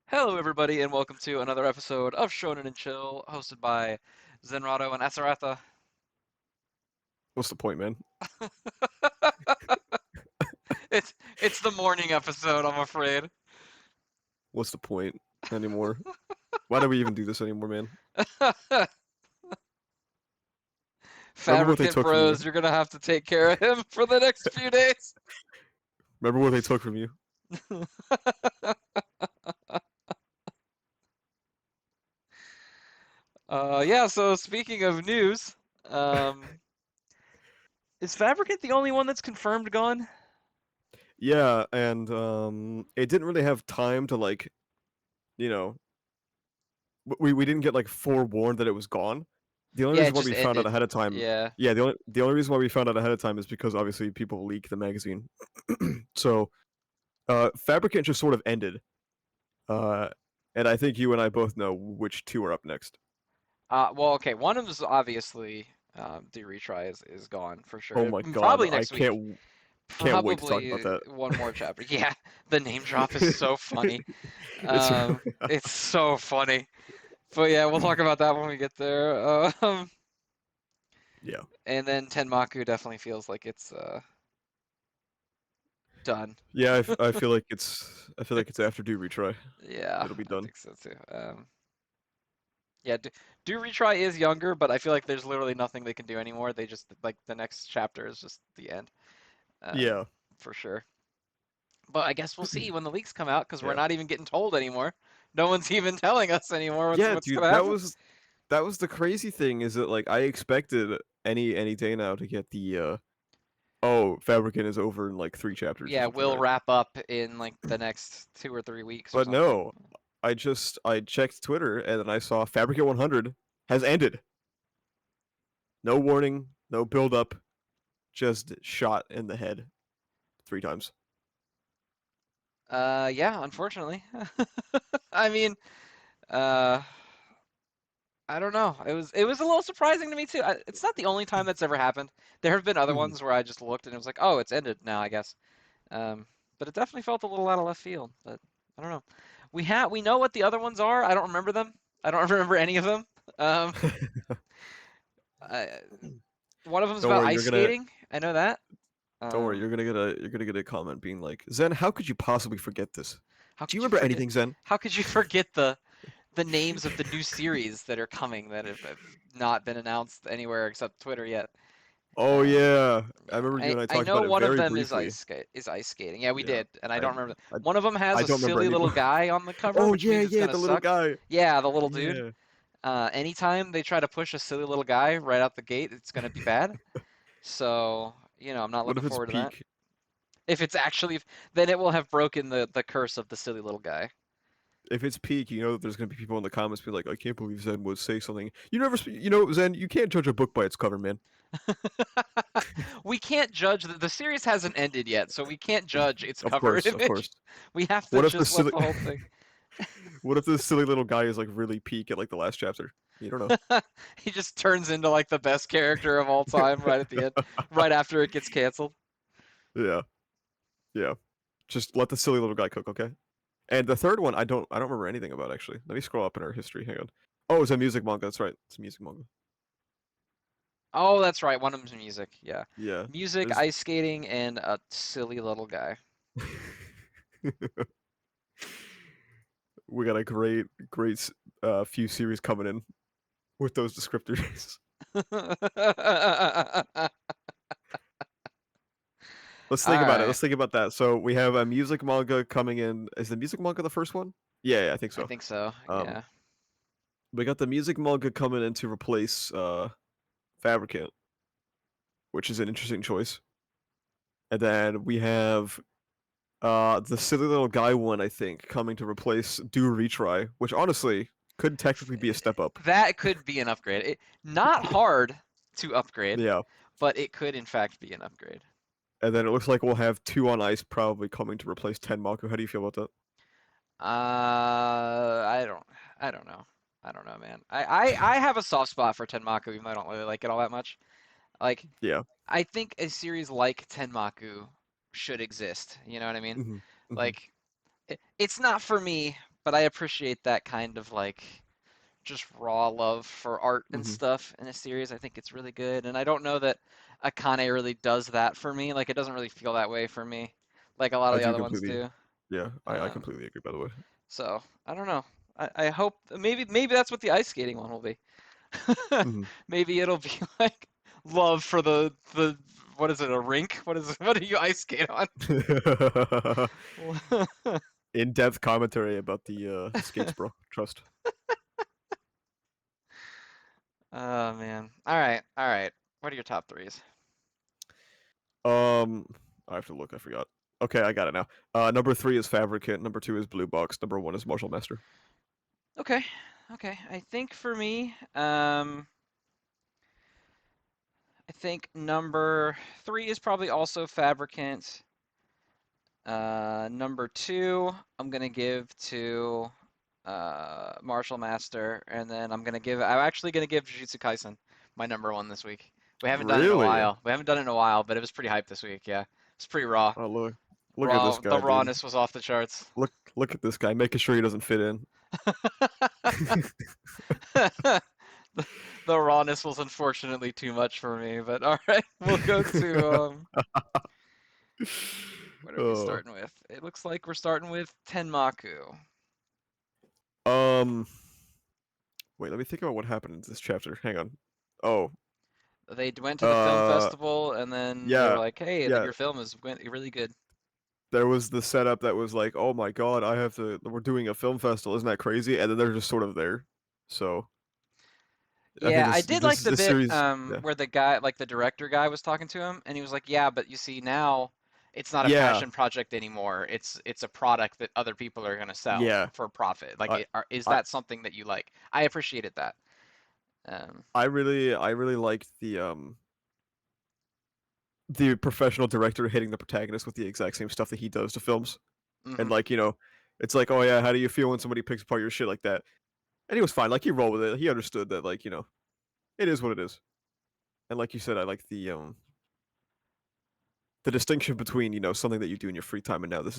Hello, everybody, and welcome to another episode of Shonen and Chill, hosted by Zenrotto and Asaratha. What's the point, man? It's the morning episode, I'm afraid. What's the point anymore? Why do we even do this anymore, man? Remember what they Fabricant took from you. Bros, you're gonna have to take care of him for the next few days. Remember what they took from you. Yeah. So speaking of news, um, is Fabricant the only one that's confirmed gone? Yeah, and it didn't really have time to you know, we didn't get like forewarned that it was gone. The only Yeah, reason it why just we found out ended. ahead of time, Yeah. yeah, the only reason why we found out ahead of time is because obviously people leak the magazine. So, Fabricant just sort of ended. Uh, and I think you and I both know which two are up next. Well, okay. One of them is obviously the retry is gone for Oh sure. my god, Probably I next week. can't wait to talk about Probably that. one more chapter. Yeah, the name drop is so funny. It's It's so funny. But yeah, we'll talk about that when we get there. yeah. And then Tenmaku definitely feels like it's done. Yeah, I feel like it's after do retry. Yeah, It'll be I done. think so too. Yeah, do retry is younger, but I feel like there's literally nothing they can do anymore. They just like the next chapter is just the end, Yeah. for sure. But I guess we'll see when the leaks come out because we're Yeah. not even getting told anymore. No one's even telling us anymore Yeah, what's dude, gonna happen. that was the crazy thing is that like I expected any day now to get the oh, Fabricant is over in like 3 chapters or Yeah, something, we'll right? wrap up in like the next 2 or 3 weeks or But something. no, I checked Twitter and then I saw Fabricant 100 has ended. No warning, no build up, just shot in the head 3 times. Yeah, unfortunately. I mean, uh, I don't know. It was a little surprising to me too. It's not the only time that's ever happened. There have been other Mhm. ones where I just looked and it was like, oh, it's ended now, I guess. Um, but it definitely felt a little out of left field. But I don't know. We know what the other ones are. I don't remember them. I don't remember any of them. Um, I, one of them is Don't about worry, ice skating. I know that. don't worry, Um, you're gonna get a comment being like, Zen, how could you possibly forget this? how Do you could you remember forget? anything, Zen? How could you forget the names of the new series that are coming that have not been announced anywhere except Twitter yet? Oh Um, yeah, I yeah, remember you and I I talked know about it one of very them is briefly. ice skating. Yeah, we Yeah, did, and I I don't remember. I, One of them has I a don't remember silly any. little guy on the cover, Oh which yeah, means it's yeah, gonna the little suck. guy. Yeah, the little dude. Yeah, Anytime they try to push a silly little guy right out the gate, it's gonna be bad. So, I'm not what looking if it's forward to that. peak? If it's actually, then it will have broken the curse of the silly little guy. If it's peak, you know that there's gonna be people in the comments be like, I can't believe Zen would say something. You never, you know, Zen, you can't judge a book by its cover, man. We can't judge the series hasn't ended yet, so we can't judge its Of cover course, of image. course. We have to What if the just let silly, the whole thing. what if the silly little guy is like really peak at like the last chapter? You don't He just turns into like the best character of all time right at the end, know. right after it gets canceled. Yeah, yeah. Just let the silly little guy cook, okay? And the third one, I don't remember anything about actually. Let me scroll up in our history. Hang on. Oh, it's a music manga. That's right. It's a music manga. Oh, that's right. One of them's music. Yeah, Yeah. music, There's ice skating, and a silly little guy. we got a great few series coming in with those descriptors. Let's All think about it. right, Let's think about that. So we have a music manga coming in. Is the music manga the first one? Yeah, yeah, I think I so. think so. Um, Yeah. we got the music manga coming in to replace Fabricant, which is an interesting choice. And then we have the silly little guy one, I think, coming to replace Do Retry, which honestly could technically be a step up. That could be an upgrade. Not hard to upgrade, Yeah. but it could in fact be an upgrade. And then it looks like we'll have two on ice probably coming to replace Tenmaku. How do you feel about that? I don't, I don't know. I don't know, man. I have a soft spot for Tenmaku, even though I don't really like it all that much. Like, Yeah. I think a series like Tenmaku should exist. You know what I mean? Hmm. Hmm. Like, it's not for me, but I appreciate that kind of like just raw love for art and Hmm. stuff in a series. I think it's really good, and I don't know that Akane really does that for me. Like it doesn't really feel that way for me, like a lot of I the do other ones completely. do. Yeah, I Um, completely agree. By the way. so I don't know. I hope maybe that's what the ice skating one will be. Hmm. Maybe it'll be like love for the what is it, a rink? What do you ice skate on? In-depth commentary about the skates, bro. Trust. Oh man. All right, all right. What are your top threes? Um, I have to look. I forgot. Okay, I got it now. Number three is Fabricant. Number two is Blue Box. Number one is Martial Master. Okay, okay. I think for me, I think number three is probably also Fabricant. Number two, I'm gonna give to Martial Master, and then I'm actually gonna give Jujutsu Kaisen my number one this week. We haven't done it in a Really? while. We haven't done it in a while, but it was pretty hyped this week. Yeah, it's pretty raw. Oh look at this Raw. The guy, dude. rawness was off the charts. Look at this guy, making sure he doesn't fit in. The, the rawness was unfortunately too much for me, but all right, we'll go to what are we Oh. starting with? It looks like we're starting with Tenmaku. Um. Wait, let me think about what happened in this chapter. Hang on. Oh. They went to the film Uh. festival, and then they were Yeah. like, "Hey, Yeah. your film is really good." There was the setup that was like, oh my god, I have to. We're doing a film festival. Isn't that crazy? And then they're just sort of there. So I think Yeah, I did like the this bit series. Yeah. where the guy, like the director guy, was talking to him, and he was like, "Yeah, but you see now, it's not a Yeah. passion project anymore. It's a product that other people are gonna sell Yeah. for profit. Like, I. is I. that something that you like?" I appreciated that. Um, I really liked the professional director hitting the protagonist with the exact same stuff that he does to films. And hmm like, it's like, oh yeah, how do you feel when somebody picks apart your shit like that? And he was fine. Like he rolled with it. He understood that like, it is what it is. And like you said, I like the distinction between, something that you do in your free time and now this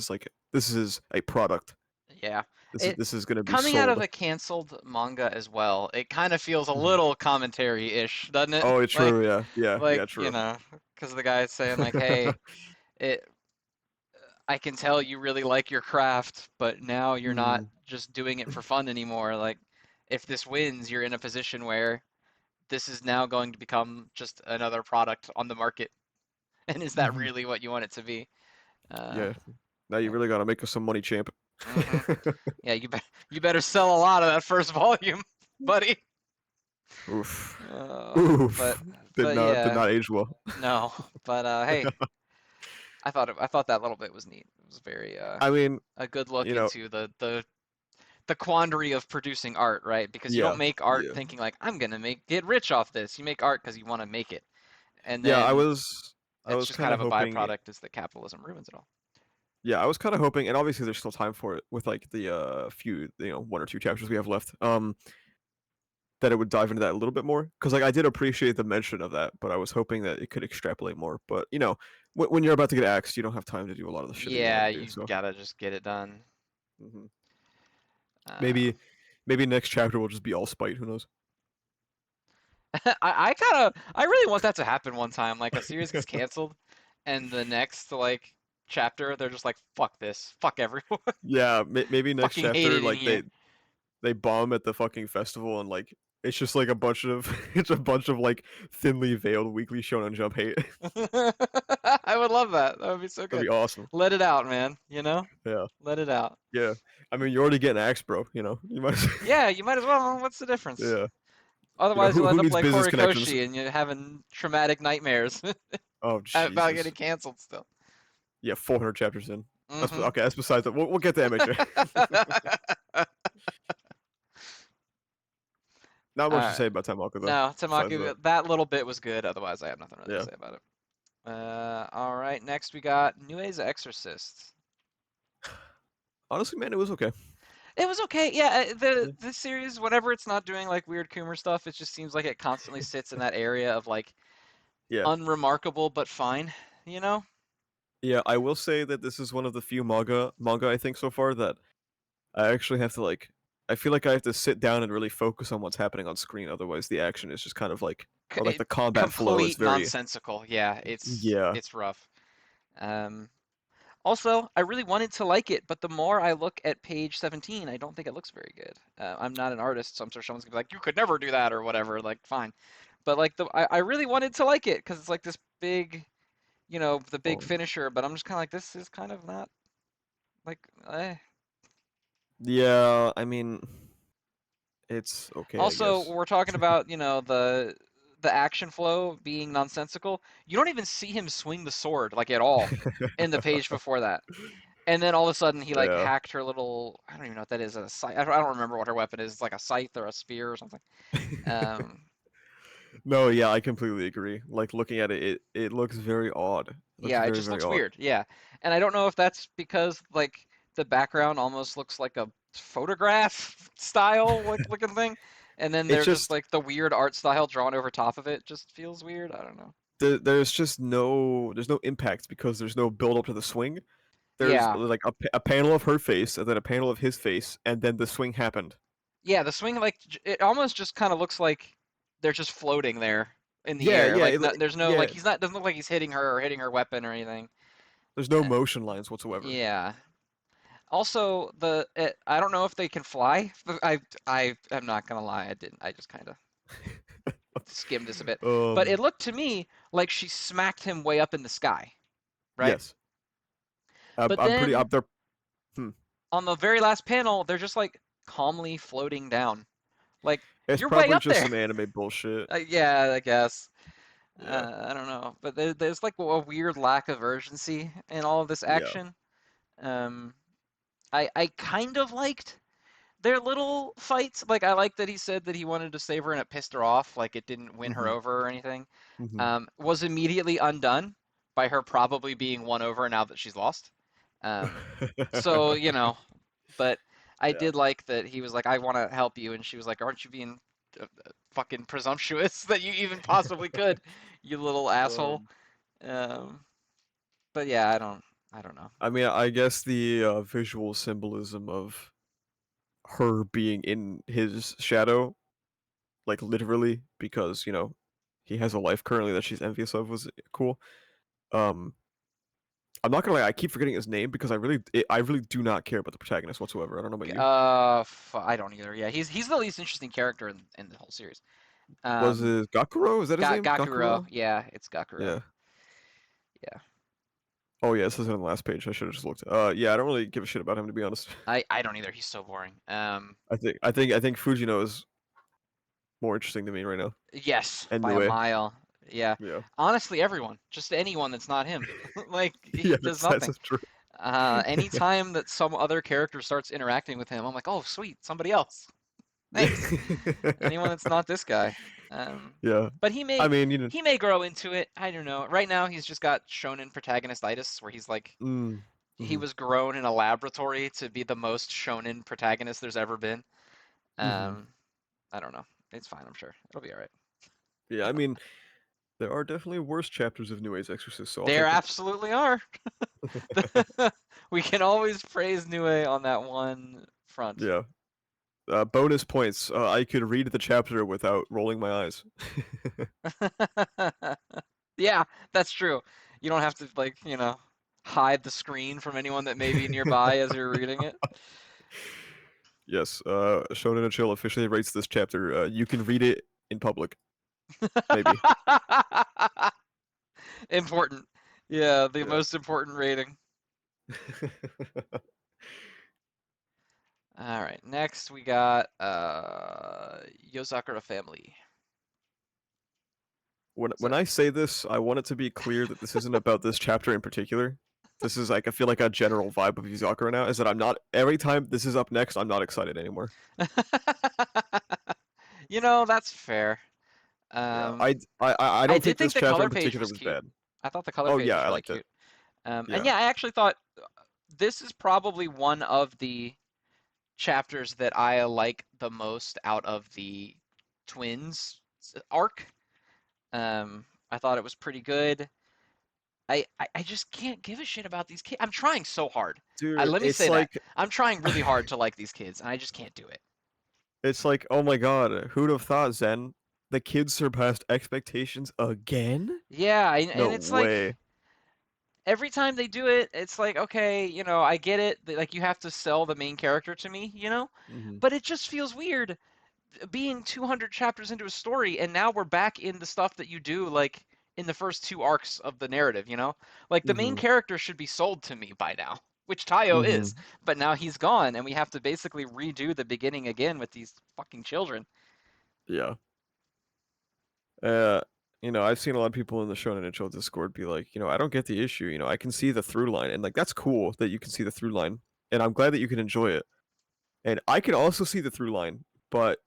is a product. Yeah, This is it this is gonna be coming out of sold. a canceled manga as well. It kind of feels a Mhm. little commentary-ish, doesn't it? Oh, it's true, yeah. Yeah, Like yeah, you true. know, because the guy's saying like, "Hey, it I can tell you really like your craft, but now you're not Mhm. just doing it for fun anymore. Like, if this wins, you're in a position where this is now going to become just another product on the market. And is that Mhm. really what you want it to be? Uh, Yeah. Now you really gotta make us some money, champ. hmm Yeah, you better sell a lot of that first volume, buddy. Oof. Uh, but Oof. Did but not did yeah, not age well. no. But hey, I thought that little bit was neat. It was very I mean, a good look you know, into the quandary of producing art, right? Because you don't yeah, make art yeah. thinking like I'm gonna get rich off this. You make art because you want to make it, and Yeah, I then was I it's was just kind kinda of a hoping byproduct is that capitalism ruins it all. yeah, I was kinda hoping and obviously there's still time for it with, like, the, few, 1 or 2 chapters we have left, that it would dive into that a little bit more. Because like, I did appreciate the mention of that, but I was hoping that it could extrapolate more, but, when you're about to get axed, you don't have time to do a lot of the shit that you Yeah, wanted to do, you so gotta just get it done. mhm. Uh, Maybe maybe next chapter will just be all spite, who knows? I really want that to happen one time. Like a series gets canceled, and the next like chapter they're just like fuck this, fuck everyone, Yeah, maybe next fucking hate chapter, it in like, here. they bomb at the fucking festival and, like, it's just, like, a bunch of it's a bunch of, like, thinly veiled Weekly Shonen Jump hate. I would love that. That would be so That'd good. be awesome. Let it out, man. You know, Yeah, let it out. yeah. I mean, you're already getting axed, bro, you might as Yeah, you might as well. What's the difference? yeah. Otherwise, you'll Who end up needs like business connections? Horikoshi and you're having traumatic nightmares Oh, about getting Jesus. canceled still. Yeah, 400 chapters in. hmm Okay, that's besides that. We'll get to MHA. Not All much to right. say about Tenmaku, though, No, besides that. Tamaku, that little bit was good. Otherwise, I have nothing really to Yeah. say about it. All right. Next, we got Nue's Exorcist. Honestly, man, it was okay. It was okay. Yeah, Yeah. the series, whenever it's not doing like weird Coomer stuff, it just seems like it constantly sits in that area of like Yeah. unremarkable but fine. You know? Yeah, I will say that this is one of the few manga I think so far that I actually have to like. I feel like I have to sit down and really focus on what's happening on screen. Otherwise, the action is just kind of like, or like It, the combat flow is complete very. nonsensical. Yeah, Yeah. it's rough. Um, Also, I really wanted to like it, but the more I look at page 17, I don't think it looks very good. I'm not an artist, so I'm sure someone's gonna be like, "You could never do that" or whatever. Like, fine. But like I really wanted to like it because it's like this big, the big Um. finisher. But I'm just kind of like, this is kind of not like. Yeah. I mean, it's okay, I Also, guess. we're talking about, the action flow being nonsensical. You don't even see him swing the sword like at all in the page before that. And then all of a sudden he like Yeah. hacked her little, I don't even know what that is, a scythe. I don't remember what her weapon is. It's like a scythe or a spear or something. Um, No, yeah, I completely agree. Like looking at it, it looks very odd. It looks yeah, it very, just very looks odd. weird. Yeah. And I don't know if that's because like the background almost looks like a photograph style looking thing. And then It's there's just just like the weird art style drawn over top of it just feels weird. I don't know. there's just there's no impact because there's no build up to the swing. There's Yeah. like a panel of her face and then a panel of his face and then the swing happened. Yeah, the swing like it almost just kind of looks like they're just floating there in the Yeah, air. yeah, Like no, there's no yeah. like he's not doesn't look like he's hitting her or hitting her weapon or anything. There's no Uh, motion lines whatsoever. yeah. Also, I don't know if they can fly. I am not gonna lie, I didn't. I just kind of skimmed this a bit, but it Um, looked to me like she smacked him way up in the sky, right? yes. But I'm pretty then up there. Hmm. on the very last panel, they're just like calmly floating down. Like It's you're way probably up just there. some anime bullshit. Yeah, I guess. Yeah. I don't know, but there's like a weird lack of urgency in all of this Yeah. action. Um, I kind of liked their little fights. Like I like that he said that he wanted to save her and it pissed her off, like it didn't win her Mhm. over or anything. Mhm. Was immediately undone by her probably being won over now that she's lost. Um, so but I Yeah. did like that he was like, I want to help you, and she was like, aren't you being fucking presumptuous that you even possibly could, you little asshole. Um, Um, but yeah, I don't know. I mean, I guess the visual symbolism of her being in his shadow, like literally, because he has a life currently that she's envious of, was cool. Um, I'm not gonna lie, I keep forgetting his name because I really do not care about the protagonist whatsoever. I don't know about you. I don't either. Yeah, he's the least interesting character in the whole series. Was Um, it Gakuro? Is that his name? Gakuro. Gakuro? Yeah, it's Gakuro. Yeah. Yeah, Oh yeah, it says it on the last page. I should have just looked. Yeah, I don't really give a shit about him to be honest. I don't either. He's so boring. I think Fujino is more interesting to me right now. Yes, And by a Nue. mile. Yeah. Yeah. Honestly, everyone, just anyone that's not him. Like he Yeah, does that's nothing. true. Anytime that some other character starts interacting with him, I'm like, oh, sweet, somebody else. Thanks. Anyone that's not this guy. Um, Yeah. but I mean, he may grow into it. I don't know. Right now, he's just got shonen protagonistitis, where he's like mm, he mhm, was grown in a laboratory to be the most shonen protagonist there's ever been. mhm. Um, I don't know. It's fine. I'm sure it'll be all right. Yeah, I mean, there are definitely worse chapters of Nue's Exorcist, so I'll There take it. absolutely are. We can always praise Nue on that one front. Yeah. Bonus points. I could read the chapter without rolling my eyes. Yeah, that's true. You don't have to like, hide the screen from anyone that may be nearby as you're reading it. Yes, Shonen and Chill officially rates this chapter. You can read it in public, maybe. Important. Yeah, the Yeah. most important rating. All right, next we got Yozakura Family. When So I say this, I want it to be clear that this isn't about this chapter in particular. This is like I feel like a general vibe of Yuzakura now is that I'm not every time this is up next, I'm not excited anymore. that's fair. Yeah, Um, I I don't did think think this the chapter color in page particular was was cute. bad. I thought the color Oh page yeah, was I really liked it. cute. And Yeah. yeah, I actually thought this is probably one of the chapters that I like the most out of the twins arc. I thought it was pretty good. I just can't give a shit about these kids. I'm trying so hard. Dude, Let me say that. I'm trying really hard to like these kids, and I just can't do it. it's like, oh my god, who'd have thought, Zen? The kids surpassed expectations again? Yeah, No and it's like way. every time they do it, it's like, okay, I get it. Like you have to sell the main character to me. Hmm. But it just feels weird being 200 chapters into a story, and now we're back in the stuff that you do like in the first two arcs of the narrative. Like the main Hmm. character should be sold to me by now, which Tayo Hmm. is, but now he's gone, and we have to basically redo the beginning again with these fucking children. Yeah. Uh, I've seen a lot of people in the Shonen and Chill Discord be like, I don't get the issue. I can see the through line, and like that's cool that you can see the through line, and I'm glad that you can enjoy it. And I can also see the through line, but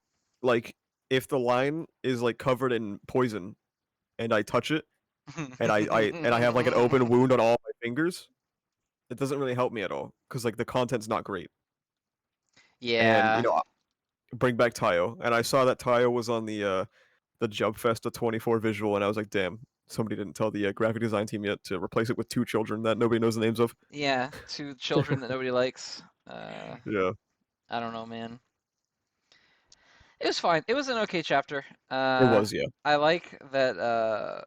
like if the line is like covered in poison and I touch it and I have like an open wound on all my fingers, it doesn't really help me at all because like the content's not great. And Yeah, bring back Tayo, and I saw that Tayo was on the Jump Festa 24 visual, and I was like, damn, somebody didn't tell the graphic design team yet to replace it with two children that nobody knows the names of. yeah, two children that nobody likes. Yeah, I don't know, man. It was fine. It was an okay chapter. it was. Yeah. I like that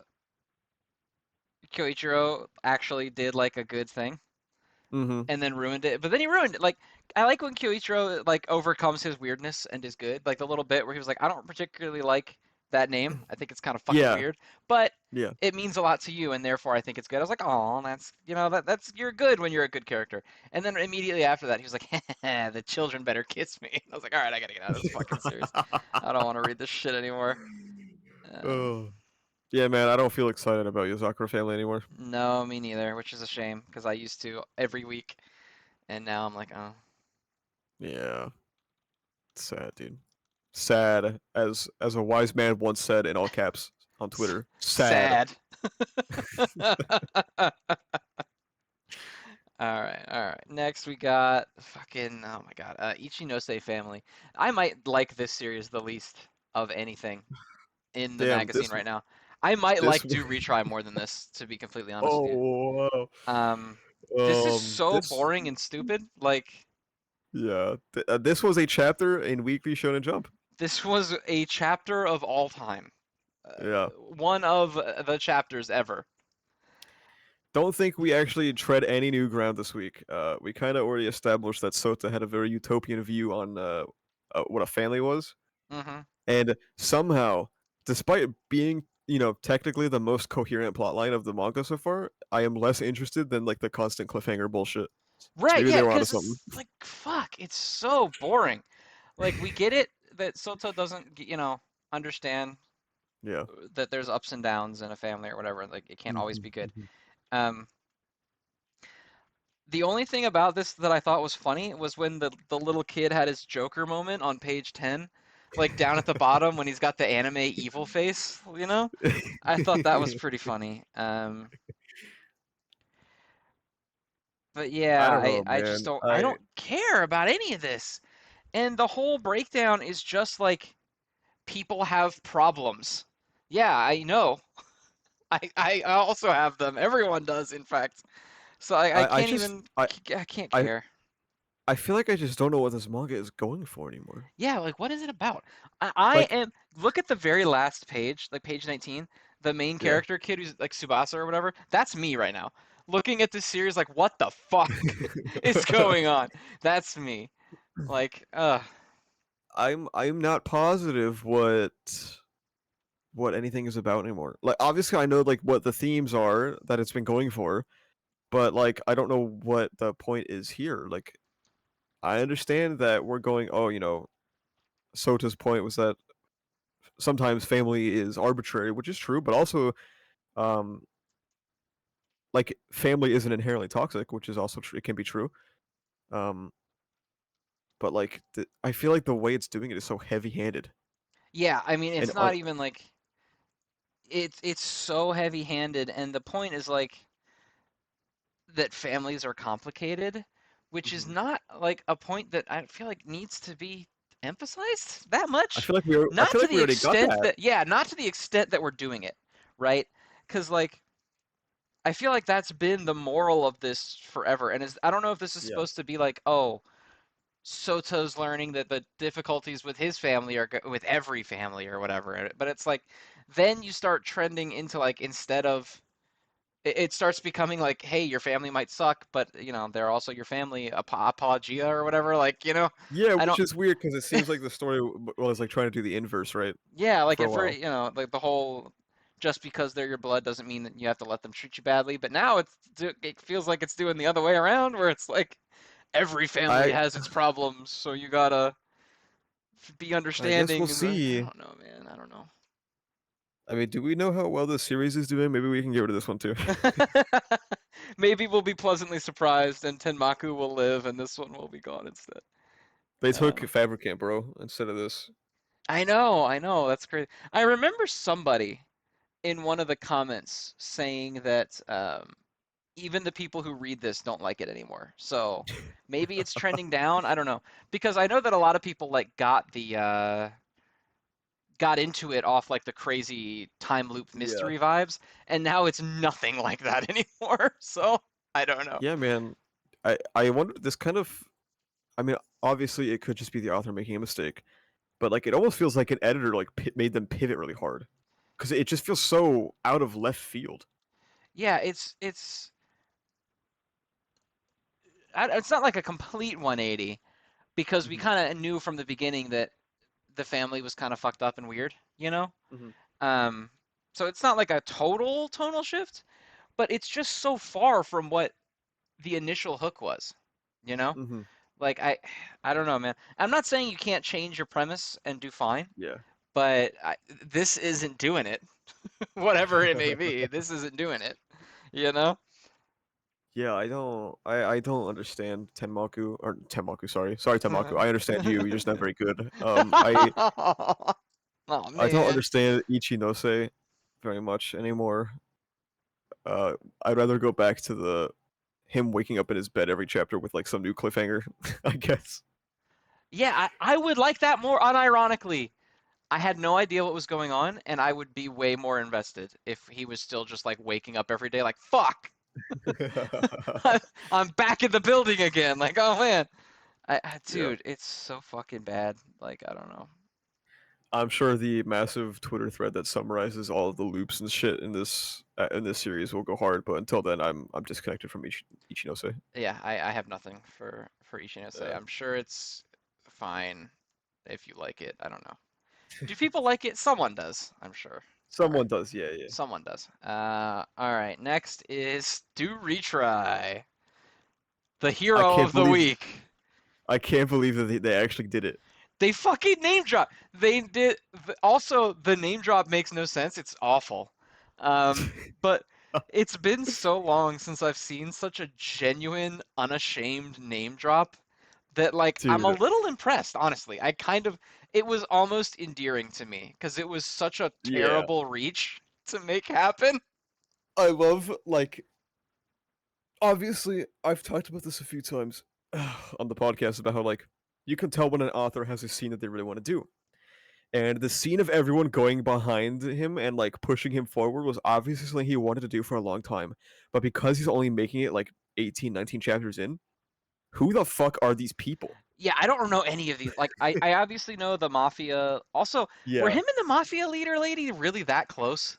Kyoichiro actually did like a good thing Mm-hmm. and then ruined it. But then he ruined it. Like I like when Kyoichiro like overcomes his weirdness and is good. Like the little bit where he was like, I don't particularly like that name. I think it's kind of fucking Yeah. weird, but Yeah. it means a lot to you, and therefore I think it's good. I was like, oh, that's you're good when you're a good character. And then immediately after that, he was like, the children better kiss me. I was like, all right, I gotta get out of this fucking series. I don't want to read this shit anymore. Um, Oh. Yeah, man, I don't feel excited about Yozakura Family anymore. no, me neither, which is a shame because I used to every week, and now I'm like, oh, Yeah, it's sad, dude. Sad, as a wise man once said in all caps on Twitter. Sad. sad. All right. Next we got fucking oh my god, Ichinose Family. I might like this series the least of anything in the Damn, magazine right now. I might this like do Retry more than this, to be completely honest with you. oh wow. Um, this is so This boring and stupid. Like yeah, this was a chapter in Weekly Shonen Jump. this was a chapter of all time. Yeah. One of the chapters ever. Don't think we actually tread any new ground this week. We kind of already established that Sota had a very utopian view on what a family was, Hmm. and somehow, despite being technically the most coherent plotline of the manga so far, I am less interested than like the constant cliffhanger bullshit. So Right, maybe yeah, they were onto because something. it's like fuck, it's so boring. Like we get it that Soto doesn't, understand Yeah. that there's ups and downs in a family or whatever. Like it can't always Mhm, be good. mhm. Um, the only thing about this that I thought was funny was when the little kid had his Joker moment on page 10, like down at the bottom when he's got the anime evil face. I thought that was pretty funny. But yeah, I don't I know, just man. I don't care about any of this. And the whole breakdown is just like people have problems. Yeah, I know. I also have them. Everyone does, in fact. So I I can't just even, I I can't I care. I feel like I just don't know what this manga is going for anymore. Yeah, like what is it about? I Like, am, look at the very last page, like page 19, the main yeah. character kid who's like Subasa or whatever. That's me right now. Looking at this series like what the fuck is going on? That's me. Like, I'm not positive what anything is about anymore. Like obviously I know like what the themes are that it's been going for, but like I don't know what the point is here. Like I understand that we're going, oh, Sota's point was that sometimes family is arbitrary, which is true, but also um like family isn't inherently toxic, which is also true. It can be true. Um but like I feel like the way it's doing it is so heavy-handed yeah, I mean and it's not even like it's so heavy-handed, and the point is like that families are complicated, which is Mhm. not like a point that I feel like needs to be emphasized that much. I Not feel to like we the already got extent that. that, yeah, not to the extent that we're doing it, right? Because like I feel like that's been the moral of this forever. And I don't know if this is Yeah. supposed to be like, oh, Soto's learning that the difficulties with his family are with every family or whatever. But it's like, then you start trending into like, instead of, it starts becoming like, hey, your family might suck, but they're also your family, apologia or whatever. Like, Yeah, I which don't, is weird because it seems like the story was like trying to do the inverse, right? yeah, like For a if we're, while. like the whole, just because they're your blood doesn't mean that you have to let them treat you badly. But now it feels like it's doing the other way around, where it's like every family I has its problems, so you gotta be I guess we'll understanding. I see. don't know, man. I don't know. I mean, do we know how well this series is doing? Maybe we can get rid of this one too. Maybe we'll be pleasantly surprised, and Tenmaku will live, and this one will be gone instead. They took Uh, Fabricant, bro, instead of this. I know, that's crazy. I remember somebody in one of the comments saying that even the people who read this don't like it anymore. So maybe it's trending down. I don't know, because I know that a lot of people like got into it off like the crazy time loop Yeah. mystery vibes, and now it's nothing like that anymore. So I don't know. Yeah, man. I wonder this kind of I mean, obviously it could just be the author making a mistake, but like it almost feels like an editor like made them pivot really hard because it just feels so out of left field. Yeah, it's not like a complete 180 because we Hmm. kind of knew from the beginning that the family was kind of fucked up and weird, you know? Hmm. Um, so it's not like a total tonal shift, but it's just so far from what the initial hook was, you know? Hmm. Like I don't know, man. I'm not saying you can't change your premise and do fine, Yeah. but this isn't doing it. Whatever it may be, this isn't doing it, you know? Yeah, I don't understand Tenmaku or Tenmaku, sorry Tenmaku. I understand you. You're just not very good. Oh I don't man. understand Ichinose very much anymore. Uh, I'd rather go back to the him waking up in his bed every chapter with like some new cliffhanger, I guess. Yeah, I would like that more unironically. I had no idea what was going on, and I would be way more invested if he was still just like waking up every day, like, fuck, I'm back in the building again. Like, oh man. Yeah. Dude, it's so fucking bad. Like, I don't know. I'm sure the massive Twitter thread that summarizes all of the loops and shit in this series will go hard, but until then I'm disconnected from Ichinose. Yeah, I have nothing for Ichinose. Yeah. I'm sure it's fine if you like it. I don't know. Do people like it? Someone does, I'm sure. All right. Someone does, yeah, yeah. Someone does. All right. Next is Do Retry, the I hero can't of the believe week. I can't believe that they actually did it. They fucking name drop. They did. Also, the name drop makes no sense. It's awful. But it's been so long since I've seen such a genuine, unashamed name drop that, like, I'm a Dude, little impressed, honestly. It was almost endearing to me because it was such a yeah. terrible reach to make happen. I love like obviously I've talked about this a few times on the podcast about how like you can tell when an author has a scene that they really want to do. And the scene of everyone going behind him and like pushing him forward was obviously something he wanted to do for a long time. But because he's only making it like 18, 19 chapters in, who the fuck are these people? Yeah, I don't know any of these. Like, I obviously know the Mafia. Also, were Yeah, him and the Mafia leader lady really that close?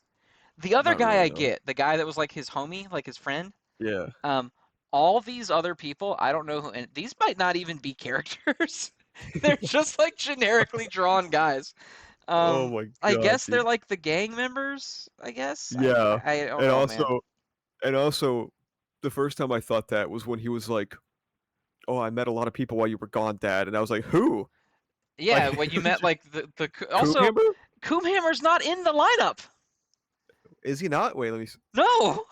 The other not guy really, I no. get, the guy that was like his homie, like his friend. Yeah. Um, all these other people, I don't know who, and these might not even be characters. They're just like generically drawn guys. Oh my I god, guess they're dude. like the gang members. I guess Yeah. I don't And know, also man. and also the first time I thought that was when he was like, "Oh, I met a lot of people while you were gone, Dad," and I was like, "Who?" Yeah, Like, when you met like the also Coomhammer? Coomhammer's not in the lineup. Is he not? Wait, let me. No,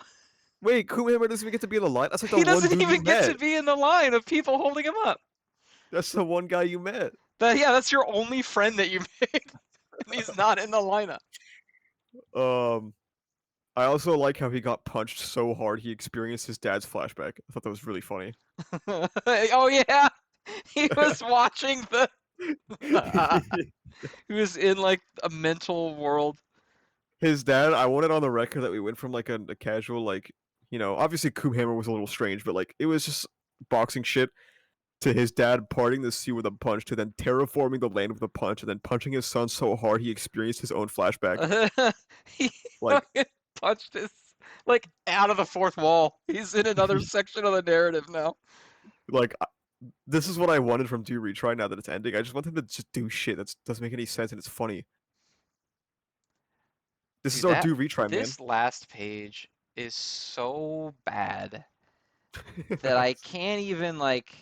Wait, Coomhammer doesn't even get to be in the line. That's like the he one doesn't dude you even get to met. be in the line of people holding him up. That's the one guy you met. Yeah, that's your only friend that you made, and he's not in the lineup. Um, I also like how he got punched so hard he experienced his dad's flashback. I thought that was really funny. Oh yeah, he was watching the. He was in like a mental world. His dad. I want it on the record that we went from like a casual like obviously Hammer was a little strange, but like it was just boxing shit to his dad parting the sea with a punch to then terraforming the land with a punch and then punching his son so hard he experienced his own flashback. He Like, fucking punched his like out of the fourth wall. He's in another section of the narrative now. like this is what I wanted from Do Retry now that it's ending. I just want him to just do shit that doesn't make any sense and it's funny. This is Dude, our that Do Retry, man. this last page is so bad that I can't even like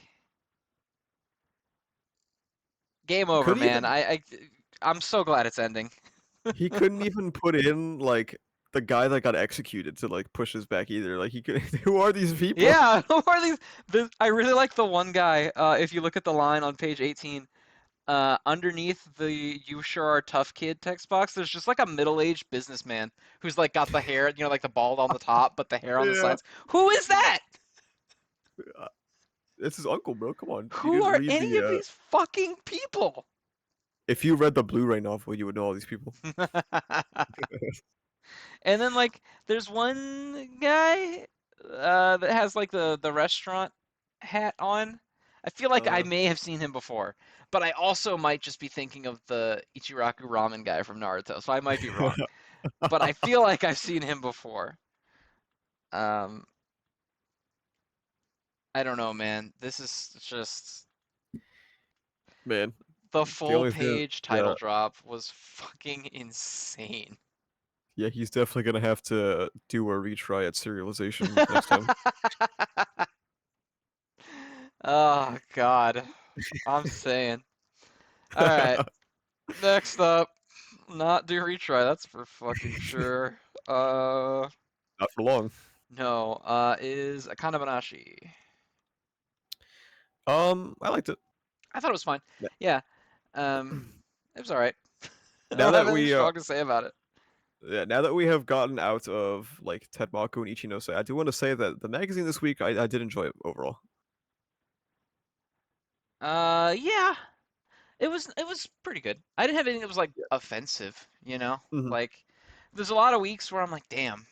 game over, Couldn't man. even I'm so glad it's ending. he couldn't even put in like the guy that got executed to like push his back either. Like he could who are these people? Yeah, who are these? I really like the one guy. If you look at the line on page 18, underneath the "You sure are tough kid" text box, there's just like a middle-aged businessman who's like got the hair, like the bald on the top, but the hair on the Yeah. sides. Who is that? It's his uncle, bro. Come on. You Who didn't are read any the of these fucking people? if you read the Blu-ray novel, you would know all these people. And then like there's one guy that has like the restaurant hat on. I feel like I Uh may have seen him before, but I also might just be thinking of the Ichiraku ramen guy from Naruto, so I might be wrong. But I feel like I've seen him before. Um, I don't know, man. This is just man, the the full only thing page title yeah, drop was fucking insane. yeah, he's definitely gonna have to do a retry at serialization next time. Oh God, I'm saying. All right, next up, not do retry. That's for fucking sure. Uh, Not for long. no. Is Akane Banashi. I liked it. I thought it was fine. N- Yeah. Um, it was all right. I Now don't have that anything we strong to say about it. yeah, now that we have gotten out of like Tenmaku and Ichinose, I do want to say that the magazine this week I did enjoy it overall. Yeah. It was pretty good. I didn't have anything that was like Yeah. offensive. Hmm. Like there's a lot of weeks where I'm like, damn,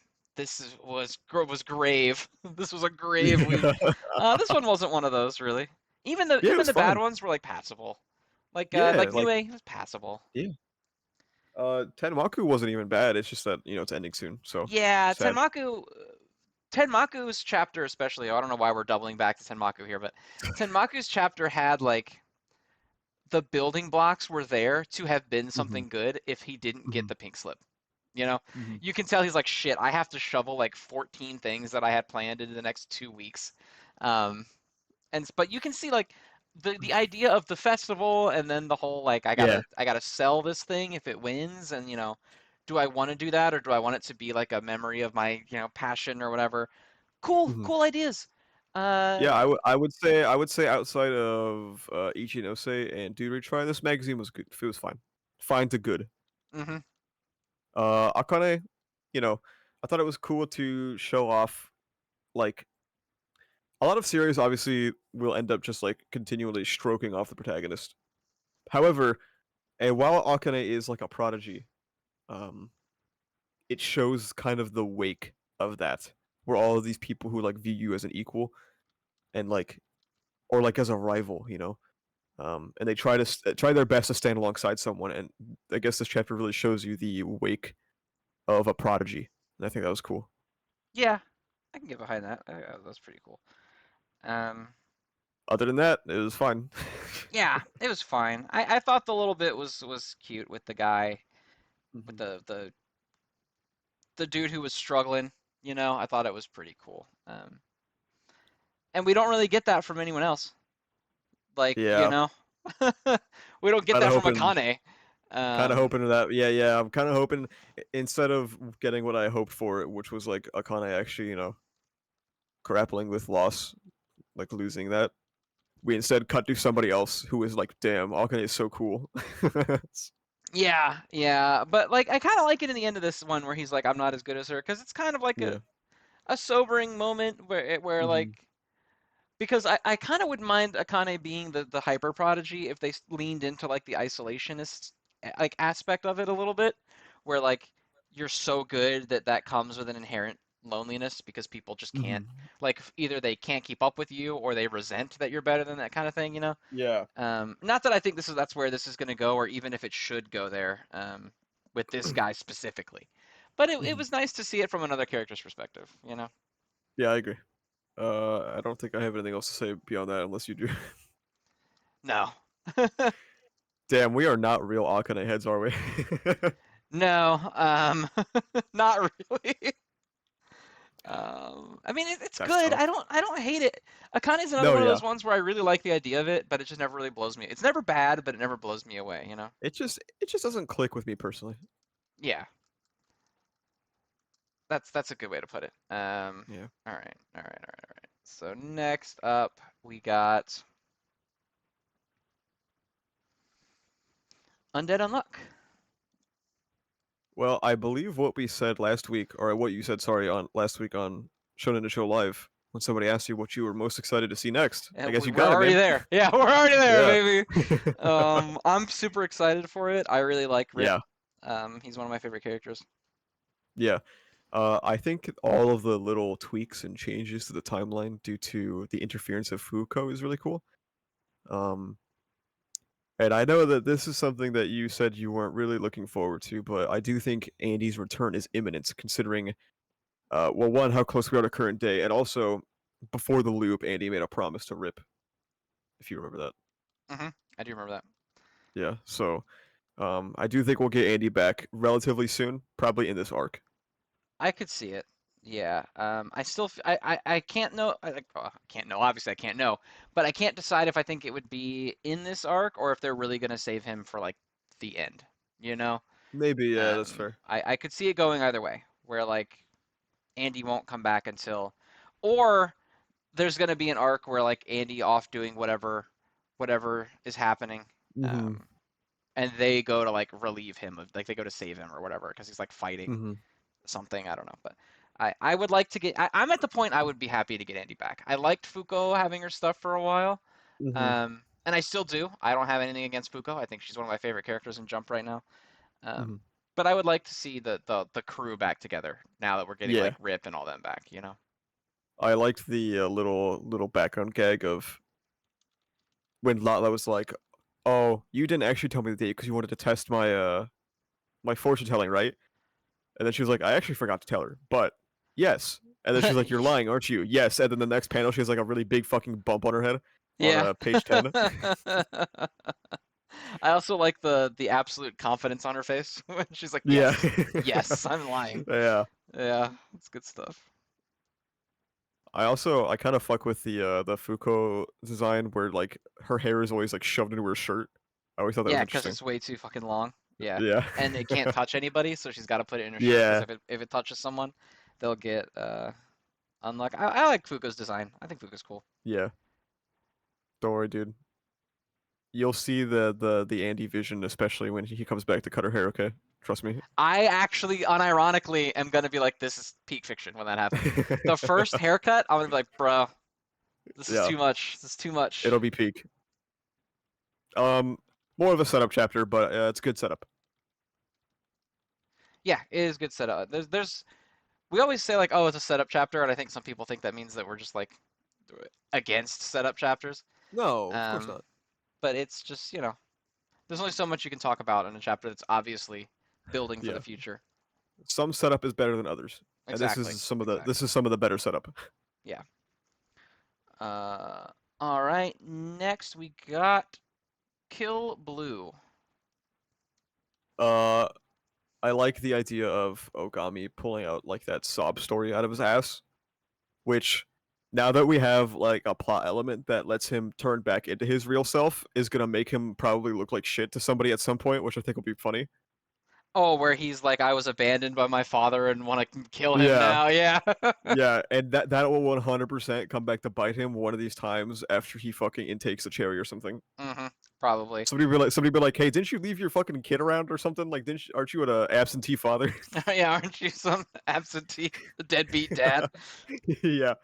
was grave. This was a grave week. Yeah. This one wasn't one of those really. Even the Yeah, it even was the bad fine. ones were like passable. Yeah, Like Nue like was passable. yeah. Tenmaku wasn't even bad. It's just that, it's ending soon. So Yeah, sad. Tenmaku's chapter especially. I don't know why we're doubling back to Tenmaku here, but Tenmaku's chapter had like the building blocks were there to have been Hmm. something good if he didn't get Hmm. the pink slip. You know, Hmm. you can tell he's like, shit, I have to shovel like 14 things that I had planned into the next 2 weeks. Um, but you can see like the idea of the festival and then the whole like Yeah. I gotta sell this thing if it wins and do I want to do that or do I want it to be like a memory of my passion or whatever? Hmm. Cool ideas. Yeah, Uh, I would say outside of Ichinose and Do Retry, this magazine was good. It was fine. Fine to good. mhm. Akane, you know, I thought it was cool to show off like a lot of series obviously will end up just like continually stroking off the protagonist. However, and while Akane is like a prodigy, um, it shows kind of the wake of that, where all of these people who like view you as an equal and like or like as a rival, and they try their best to stand alongside someone. And I guess this chapter really shows you the wake of a prodigy, and I think that was cool. Yeah, I can get behind that. That's pretty cool. Um, Other than that, it was fine. yeah, it was fine. I thought the little bit was cute with the guy with Hmm. the dude who was struggling. I thought it was pretty cool. And we don't really get that from anyone else. Like, Yeah, we don't get kind of that from hoping, Akane. kind of Um, hoping that. Yeah, yeah. I'm kind of hoping instead of getting what I hoped for, which was like Akane actually, grappling with loss, like losing that. We instead cut to somebody else who is like, damn, Akane is so cool. yeah, yeah, but like I kind of like it in the end of this one where he's like, I'm not as good as her, because it's kind of like a Yeah. a sobering moment where like Hmm. because I kind of wouldn't mind Akane being the hyper prodigy if they leaned into like the isolationist like aspect of it a little bit, where like you're so good that that comes with an inherent loneliness because people just can't, Hmm. like, either they can't keep up with you or they resent that you're better than that kind of thing, you know? Yeah. Not that I think that's where this is going to go, or even if it should go there, with this guy specifically. But it Mhm. was nice to see it from another character's perspective, you know? Yeah, I agree. I don't think I have anything else to say beyond that, unless you do. No. Damn, we are not real Akane heads, are we? No, not really. I mean, it's That's good. tough. I don't hate it. Akane's another No, one of yeah. those ones where I really like the idea of it, but it just never really blows me. It's never bad, but it never blows me away, you know? It just doesn't click with me personally. Yeah, that's a good way to put it. Yeah. All right. So next up, we got Undead Unluck. Well, I believe what we said last week, or what you said, sorry, on last week on Shonen to Show Live, when somebody asked you what you were most excited to see next. I And guess you we're got it, already man. there. Yeah, we're already there, Yeah. baby. I'm super excited for it. I really like Rip. Yeah. He's one of my favorite characters. Yeah. I think all of the little tweaks and changes to the timeline due to the interference of Fuko is really cool. Um, and I know that this is something that you said you weren't really looking forward to, but I do think Andy's return is imminent, considering, well, one, how close we are to current day, and also before the loop, Andy made a promise to Rip, if you remember that. hmm I do remember that. Yeah, so I do think we'll get Andy back relatively soon, probably in this arc. I could see it. Yeah. I still, I can't know. I can't know. Obviously, I can't know. But I can't decide if I think it would be in this arc or if they're really gonna save him for like the end. You know. Maybe, yeah, that's fair. I could see it going either way, where like Andy won't come back until, or there's gonna be an arc where like Andy off doing whatever is happening, Mm-hmm. um, and they go to like relieve him of like they go to save him or whatever because he's like fighting Mm-hmm. something. I don't know, but I would like to get. I'm at the point I would be happy to get Andy back. I liked Fuko having her stuff for a while, Mm-hmm. and I still do. I don't have anything against Fuko. I think she's one of my favorite characters in Jump right now. Mm-hmm. Um, but I would like to see the crew back together now that we're getting like Yeah. Rip and all them back. You know? I liked the little background gag of when Lala was like, "Oh, you didn't actually tell me the date because you wanted to test my fortune telling, right?" And then she was like, "I actually forgot to tell her, but yes." And then she's like, "You're lying, aren't you?" Yes. And then the next panel, she has like a really big fucking bump on her head on Yeah. page 10. I also like the absolute confidence on her face when she's like, Yeah. "Yes, yes, I'm lying." Yeah. Yeah, it's good stuff. I kind of fuck with the Fuko design where like her hair is always like shoved into her shirt. I always thought that was Yeah, because interesting. it's way too fucking long. Yeah, Yeah. and it can't touch anybody, so she's got to put it in her shirt because Yeah. if it touches someone, they'll get unluck. I like Fuko's design. I think Fuko's cool. Yeah. Don't worry, dude. You'll see the Andy vision, especially when he comes back to cut her hair. Okay, trust me. I actually, unironically, am gonna be like, this is peak fiction when that happens. The first haircut, I'm gonna be like, bro, this is Yeah, too much. This is too much. it'll be peak. Um, More of a setup chapter, but it's good setup. Yeah, it is good setup. We always say like, oh, it's a setup chapter, and I think some people think that means that we're just like against setup chapters. No, of course Um, not. but it's just, there's only so much you can talk about in a chapter that's obviously building for the Yeah, future. some setup is better than others, and Exactly. this Exactly. is some of the better setup. Yeah. Uh, all right. Next we got Kill Blue. Uh, I like the idea of Ogami pulling out like that sob story out of his ass, which now that we have like a plot element that lets him turn back into his real self is gonna make him probably look like shit to somebody at some point, which I think will be funny. Oh, where he's like, I was abandoned by my father and want to kill him Yeah, now. Yeah. yeah, and that will 100% come back to bite him one of these times after he fucking intakes the cherry or something. Probably. Somebody be like, "Hey, didn't you leave your fucking kid around or something? Like, aren't you an absentee father?" Yeah, aren't you some absentee deadbeat dad? Yeah.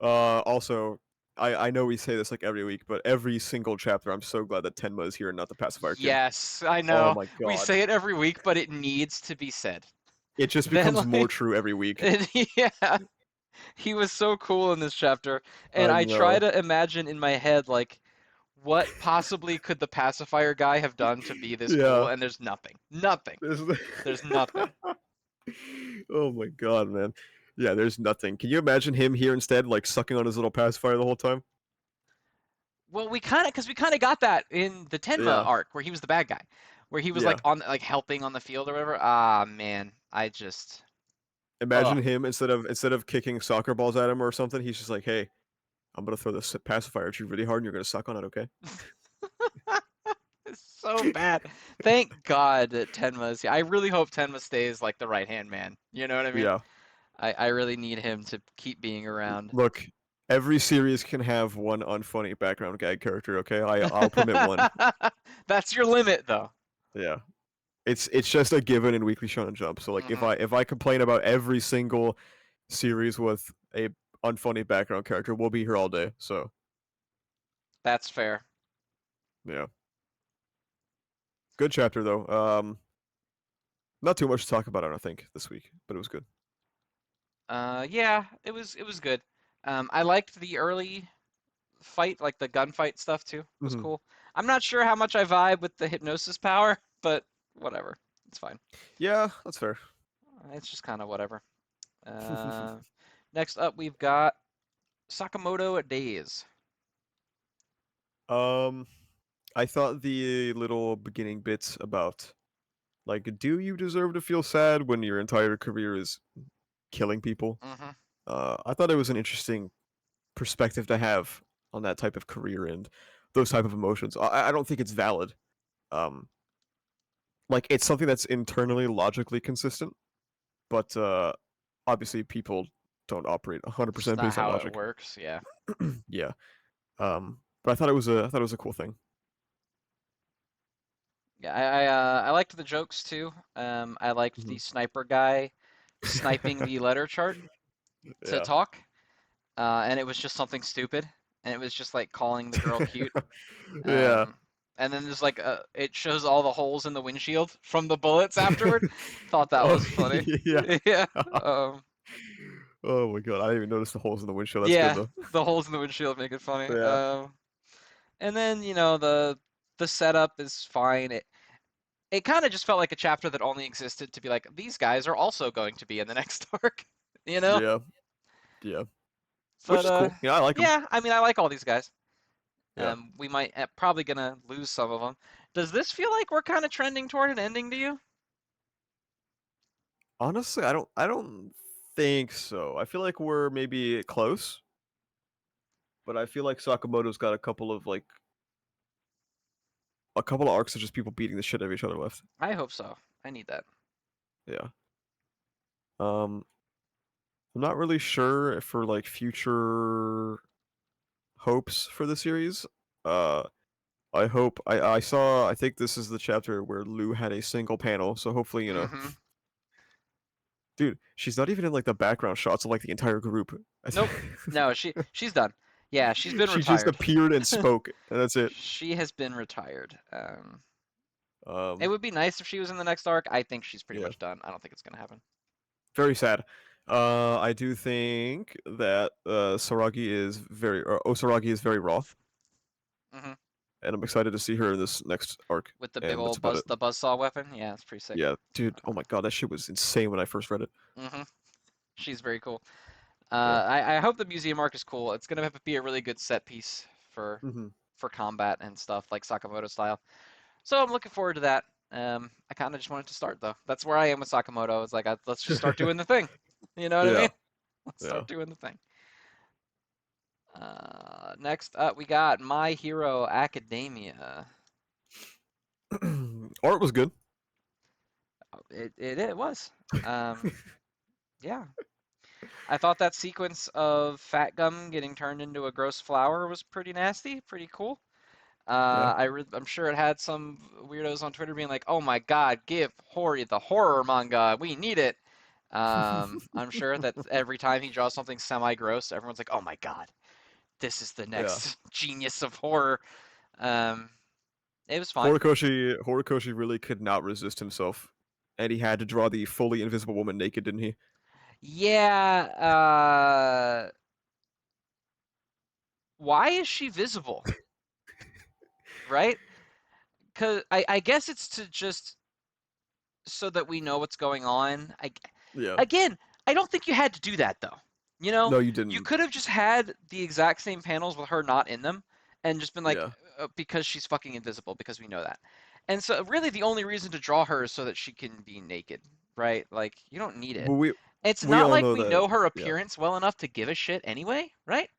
Also, I know we say this like every week, but every single chapter, I'm so glad that Tenma is here and not the pacifier kid. Yes, I Oh know. my We god. say it every week, but it needs to be said. It just Then becomes more like, true every week. yeah, he was so cool in this chapter, and I I try know. to imagine in my head like what possibly could the pacifier guy have done to be this cool, Yeah. and there's nothing. Nothing. This is There's nothing. Oh my god, man. Yeah, there's nothing. Can you imagine him here instead, like sucking on his little pacifier the whole time? Well, because we kind of got that in the Tenma Yeah. arc where he was the bad guy, where he was Yeah. like on like helping on the field or whatever. Ah, man, I just, ugh. Imagine him instead of kicking soccer balls at him or something, he's just like, "Hey, I'm gonna throw this pacifier at you really hard, and you're gonna suck on it, okay?" It's so bad. Thank God that Tenma's. I really hope Tenma stays like the right hand man. You know what I mean? Yeah. I really need him to keep being around. Look, every series can have one unfunny background gag character, okay? I'll permit one. That's your limit, though. Yeah. It's just a given in Weekly Shonen Jump. So like if Hmm. I complain about every single series with a unfunny background character, we'll be here all day. So That's fair. yeah. Good chapter though. Not too much to talk about, I don't think, this week, but it was good. Yeah, it was good. I liked the early fight, like the gunfight stuff too. Was Hmm. cool. I'm not sure how much I vibe with the hypnosis power, but whatever. It's fine. Yeah, that's fair. It's just kind of whatever. Uh, Next up, we've got Sakamoto Days. um, I thought the little beginning bits about like, do you deserve to feel sad when your entire career is killing people? Hmm. I thought it was an interesting perspective to have on that type of career and those type of emotions. I don't think it's valid. Um, like it's something that's internally logically consistent, but obviously people don't operate It's 100% not based on how it logic. works. Yeah. Yeah. But I thought it was a cool thing. Yeah. I liked the jokes too. I liked Mhm. the sniper guy sniping the letter chart to Yeah. talk. And it was just something stupid, and it was just like calling the girl cute. Yeah. Um, and then there's like it shows all the holes in the windshield from the bullets afterward. Thought that Oh was funny. yeah. Yeah. Um, Oh my god, I didn't even notice the holes in the windshield. That's good yeah, though. the holes in the windshield make it funny. Yeah. And then the setup is fine. It kind of just felt like a chapter that only existed to be like these guys are also going to be in the next arc, you know. Yeah. Yeah. Which But is cool. Yeah, I like them. yeah, I mean I like all these guys. Yeah. We might probably gonna lose some of them. Does this feel like we're kind of trending toward an ending to you? Honestly, I don't think so. I feel like we're maybe close, but I feel like Sakamoto's got a couple of arcs of just people beating the shit out of each other left. I hope so. I need that. Yeah. Um I'm not really sure for like future hopes for the series. Uh I think this is the chapter where Lou had a single panel, so hopefully, Mm-hmm. dude, she's not even in like the background shots of like the entire group. Nope. No, she's done. Yeah, she's been She just retired. appeared and spoke, and that's it. She has been retired. It Um, would be nice if she was in the next arc. I think she's pretty yeah, much done. I don't think it's gonna happen. very sad. I do think that Osaragi is very raw, Hmm. and I'm excited to see her in this next arc. With the big And that's old about it. the buzzsaw weapon. Yeah, it's pretty sick. Yeah, dude. Oh my god, that shit was insane when I first read it. Hmm. She's very cool. Yeah. I hope the museum arc is cool. It's gonna have to be a really good set piece for Hmm. for combat and stuff like Sakamoto style. So I'm looking forward to that. I kind of just wanted to start though. That's where I am with Sakamoto. It's like let's just start doing the thing. You know what I Yeah. mean? Let's Yeah. start doing the thing. Next up, we got My Hero Academia. Art was good. It was. Um, yeah, I thought that sequence of Fat Gum getting turned into a gross flower was pretty nasty, pretty cool. Yeah. I'm sure it had some weirdos on Twitter being like, "Oh my God, give Hori the horror manga. We need it." I'm sure that every time he draws something semi-gross, everyone's like, "Oh my God, this is the Yeah. next genius of horror." Um, it was fine. Horikoshi really could not resist himself and he had to draw the fully invisible woman naked, didn't he? Yeah, why is she visible, right? Because I guess it's to just so that we know what's going on. Yeah. Again, I don't think you had to do that though. You know, No, you you didn't. could have just had the exact same panels with her not in them, and just been like, Yeah. because she's fucking invisible, because we know that. And so, really, the only reason to draw her is so that she can be naked, right? Like, you don't need it. But It's we not all like know we that. know her Yeah. appearance well enough to give a shit anyway, right?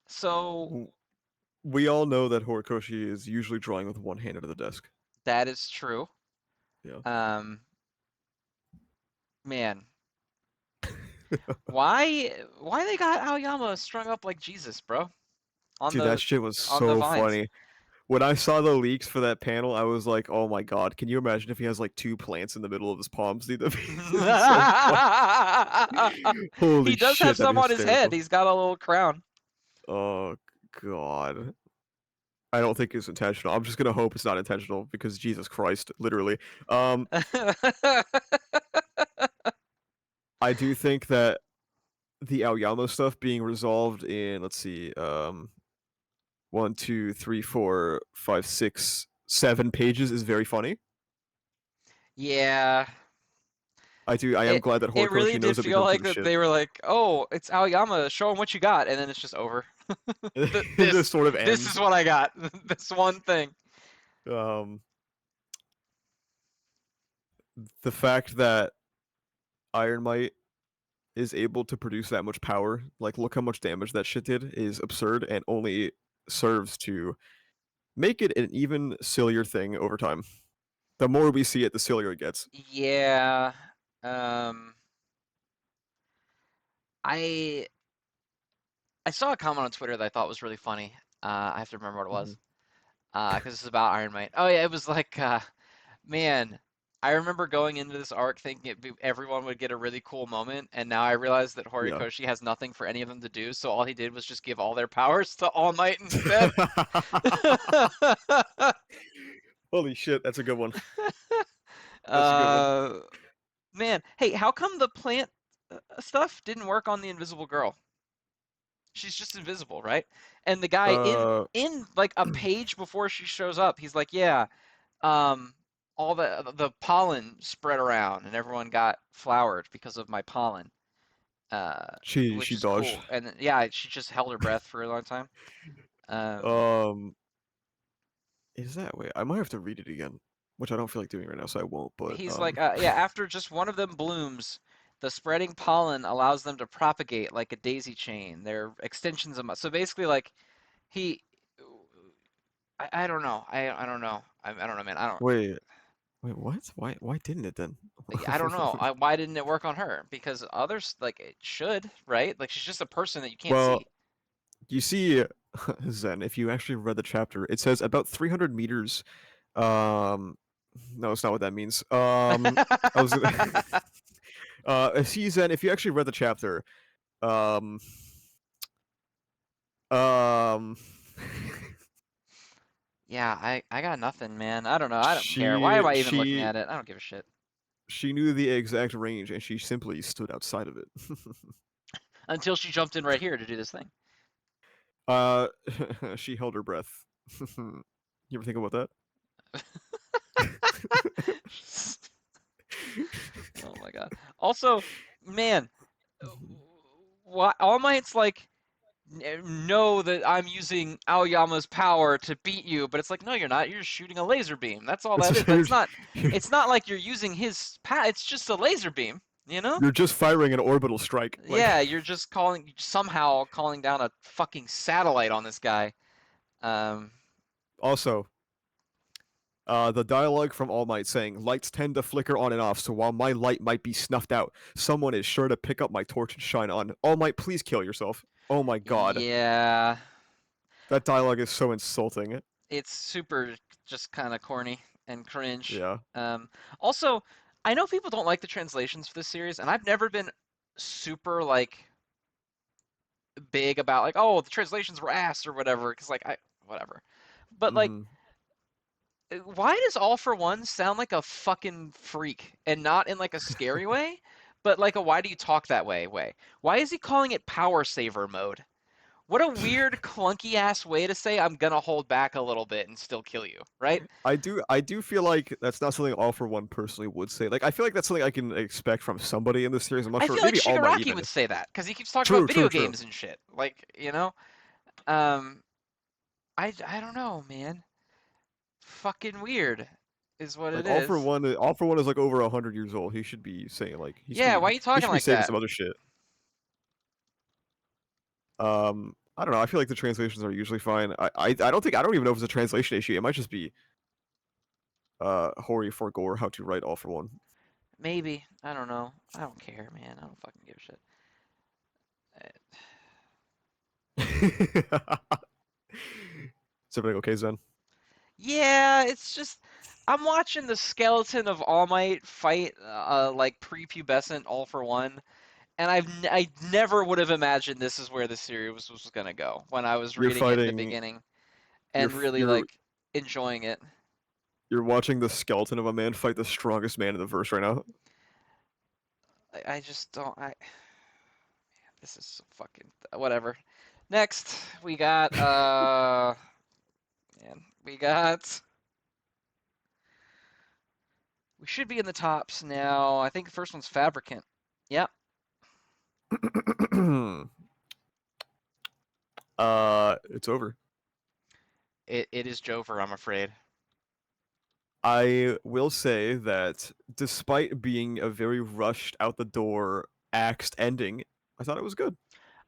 So, W- We all know that Horikoshi is usually drawing with one hand under the desk. that is true. Yeah. Um, man, why they got Aoyama strung up like Jesus, bro? On Dude, that the shit was on the so vines. funny. When I saw the leaks for that panel, I was like, "Oh my god, can you imagine if he has like two plants in the middle of his palms? Dude, that'd be, that'd be so funny. He Holy does have shit, that'd be some on his head. hysterical. He's got a little crown. Oh god. I don't think it's intentional. I'm just gonna hope it's not intentional because Jesus Christ, literally. Um, I do think that the Aoyama stuff being resolved in, let's see, one, two, three, four, five, six, 7 pages is very funny. Yeah, I am it glad that it really Horikoshi did knows that we feel don't give like a that shit. they were like, "Oh, it's Aoyama. Show him what you got," and then it's just over. It just This sort of this is ends. what I got. This one thing. Um, the fact that Iron Might is able to produce that much power, like look how much damage that shit did, is absurd and only serves to make it an even sillier thing over time. The more we see it, the sillier it gets. Yeah. Um, I I saw a comment on Twitter that I thought was really funny. I have to remember what it Hmm. was. Because it's about Iron Might. Oh yeah, it was like, man, I remember going into this arc thinking everyone would get a really cool moment, and now I realize that Yeah. Horikoshi has nothing for any of them to do, so all he did was just give all their powers to All Might instead. Holy shit, that's a good one. That's a good one. uh, man, hey, how come the plant stuff didn't work on the Invisible Girl? She's just invisible, right? And the guy Uh, in like a page before she shows up, he's like, yeah, um, all the pollen spread around and everyone got flowered because of my pollen, uh, which she is dodged. cool. And yeah, she just held her breath for a long time. Um, Um, is that way? I might have to read it again, which I don't feel like doing right now, so I won't. But he's like, yeah, after just one of them blooms, the spreading pollen allows them to propagate like a daisy chain. They're extensions of so basically like he. I don't know. I don't know. I don't know, man. wait, wait, what? Why didn't it then? I don't know. Why didn't it work on her? Because others like it should, right? Like she's just a person that you can't Well, see. you see, Zen, if you actually read the chapter, it says about 300 meters. Um, no, it's not what that means. I was see, Zen, if you actually read the chapter, um, um, Yeah, I got nothing, man. I don't know. I don't care. Why she am I even looking she at it? I don't give a shit. she knew the exact range, and she simply stood outside of it. Until she jumped in right here to do this thing. uh, she held her breath. You ever think about that? Oh my god. Also, man, why All Might's like know that I'm using Aoyama's power to beat you, but it's like, no, you're not. You're just shooting a laser beam. That's all It's that is. just, That's not. you're, It's not like you're using his It's just a laser beam. You know? you're just firing an orbital strike. Like, Yeah, you're just somehow calling down a fucking satellite on this guy. Um, also, the dialogue from All Might saying, "Lights tend to flicker on and off, so while my light might be snuffed out, someone is sure to pick up my torch and shine on. All Might, please kill yourself." Oh my god. yeah, That dialogue is so insulting. it's super just kind of corny and cringe. Yeah. Um, Also, I know people don't like the translations for this series, and I've never been super like big about like, oh, the translations were ass or whatever, because like I whatever. But like Hmm. Why does All for One sound like a fucking freak and not in like a scary way, but like a why do you talk that way? Why is he calling it power saver mode? What a weird clunky ass way to say I'm gonna hold back a little bit and still kill you, right? I do feel like that's not something All for One personally would say. Like I feel like that's something I can expect from somebody in this series. I'm not I sure. feel like Maybe All Might Shigaraki even. would say that because he keeps talking about True, true, video true. games and shit. Like, um, I don't know, man. Fucking weird is what it Like is. All for One is like over 100 years old. He should be saying like Yeah, why are you he talking should be like saying that? some other shit. I don't know. I feel like the translations are usually fine. I don't even know if it's a translation issue. It might just be Hori for Gore how to write All for One. Maybe. I don't know. I don't care, man. I don't fucking give a shit. Is everything okay, Zen? Yeah, it's just I'm watching the skeleton of All Might fight like prepubescent All for One, and I never would have imagined this is where the series was gonna go when I was You're reading it in the fighting. beginning You're and really you're like enjoying it. you're watching the skeleton of a man fight the strongest man in the verse right now. I just don't. This is so fucking whatever. Next, we got man, we should be in the tops now. I think the first one's Fabricant. Yep, It's over. it is Jover, I'm afraid. I will say that despite being a very rushed out the door axed ending, I thought it was good.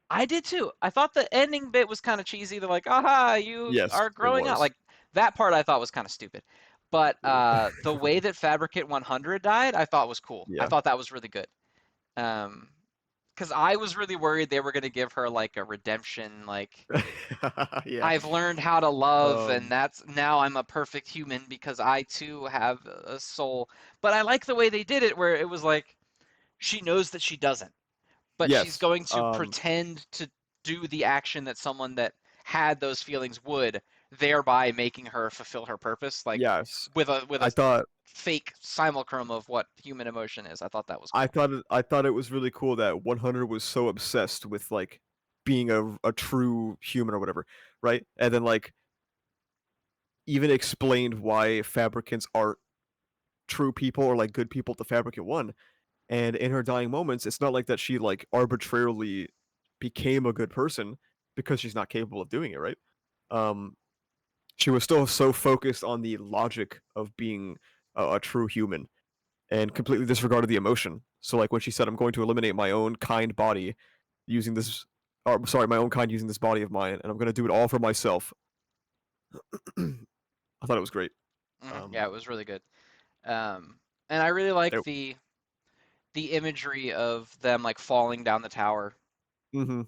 I did too. I thought the ending bit was kind of cheesy. They're like, aha, you Yes, are it growing up. was. Like, that part I thought was kind of stupid. But Yeah. the way that Fabricant 100 died, I thought was cool. I Yeah. thought that was really good. Um, because I was really worried they were going to give her like a redemption, like, Yeah. I've learned how to love, and Um, that's now I'm a perfect human because I too have a soul. But I like the way they did it, where it was like, she knows that she doesn't, but she's yes. going to pretend to do the action that someone that had those feelings would, thereby making her fulfill her purpose, like Yes. with I a thought fake simulacrum of what human emotion is. I thought that was I cool. thought it, I thought it was really cool that 100 was so obsessed with like being a true human or whatever, right? And then like even explained why fabricants aren't true people or like good people to Fabricant 1. And in her dying moments, it's not like that she like arbitrarily became a good person because she's not capable of doing it, right? Um, she was still so focused on the logic of being a true human and completely disregarded the emotion. So like when she said, "I'm going to eliminate my own kind body using this, or sorry, my own kind using this body of mine, and I'm going to do it all for myself." I thought it was great. Yeah, Um, it was really good. And I really like it, the imagery of them like falling down the tower, mm-hmm.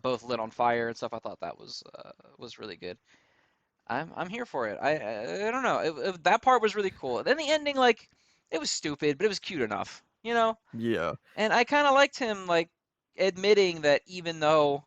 both lit on fire and stuff. I thought that was really good. I'm here for it. I don't know. That part was really cool. Then the ending, like, it was stupid, but it was cute enough, you know. Yeah, And I kind of liked him like admitting that even though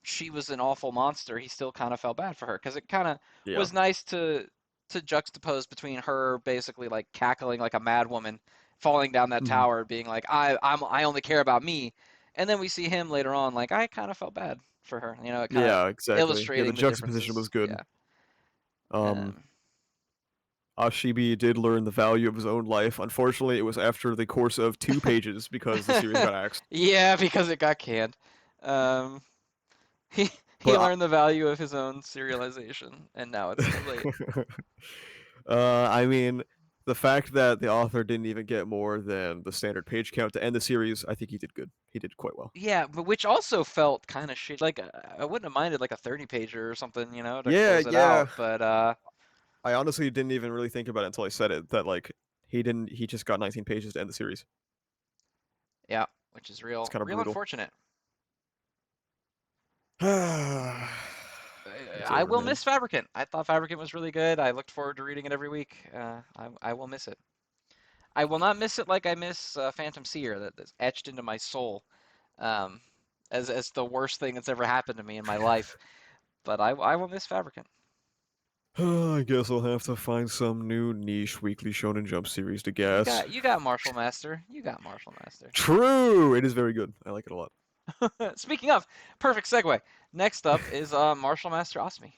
she was an awful monster, he still kind of felt bad for her because it kind of yeah, was nice to juxtapose between her basically like cackling like a mad woman, falling down that mm-hmm. tower, being like I only care about me, and then we see him later on like I kind of felt bad for her. You know, it kind of Yeah, exactly. Yeah, the illustrating the juxtaposition was differences. good. Yeah. Um, Um, Ashibi did learn the value of his own life. Unfortunately, it was after the course of 2 pages because the series got axed. yeah, because it got canned. Um, he he But learned the value of his own serialization, and now it's too late. I mean, the fact that the author didn't even get more than the standard page count to end the series, I think he did good. He did quite well. Yeah, but which also felt kind of shit. Like I wouldn't have minded like a 30 pager or something, to Yeah, close it yeah. out. But I honestly didn't even really think about it until I said it. That like he didn't. He just got 19 pages to end the series. yeah, which is It's real kind of real brutal. unfortunate. It's I over, will man. miss Fabricant. I thought Fabricant was really good. I looked forward to reading it every week. I will miss it. I will not miss it like I miss Phantom Seer. That's etched into my soul, um, as the worst thing that's ever happened to me in my life. But I will miss Fabricant. I guess I'll have to find some new niche weekly Shonen Jump series to guess. You got Martial Master. You got Martial Master. True! It is very good. I like it a lot. Speaking of, perfect segue. Next up is Martial Master Asumi.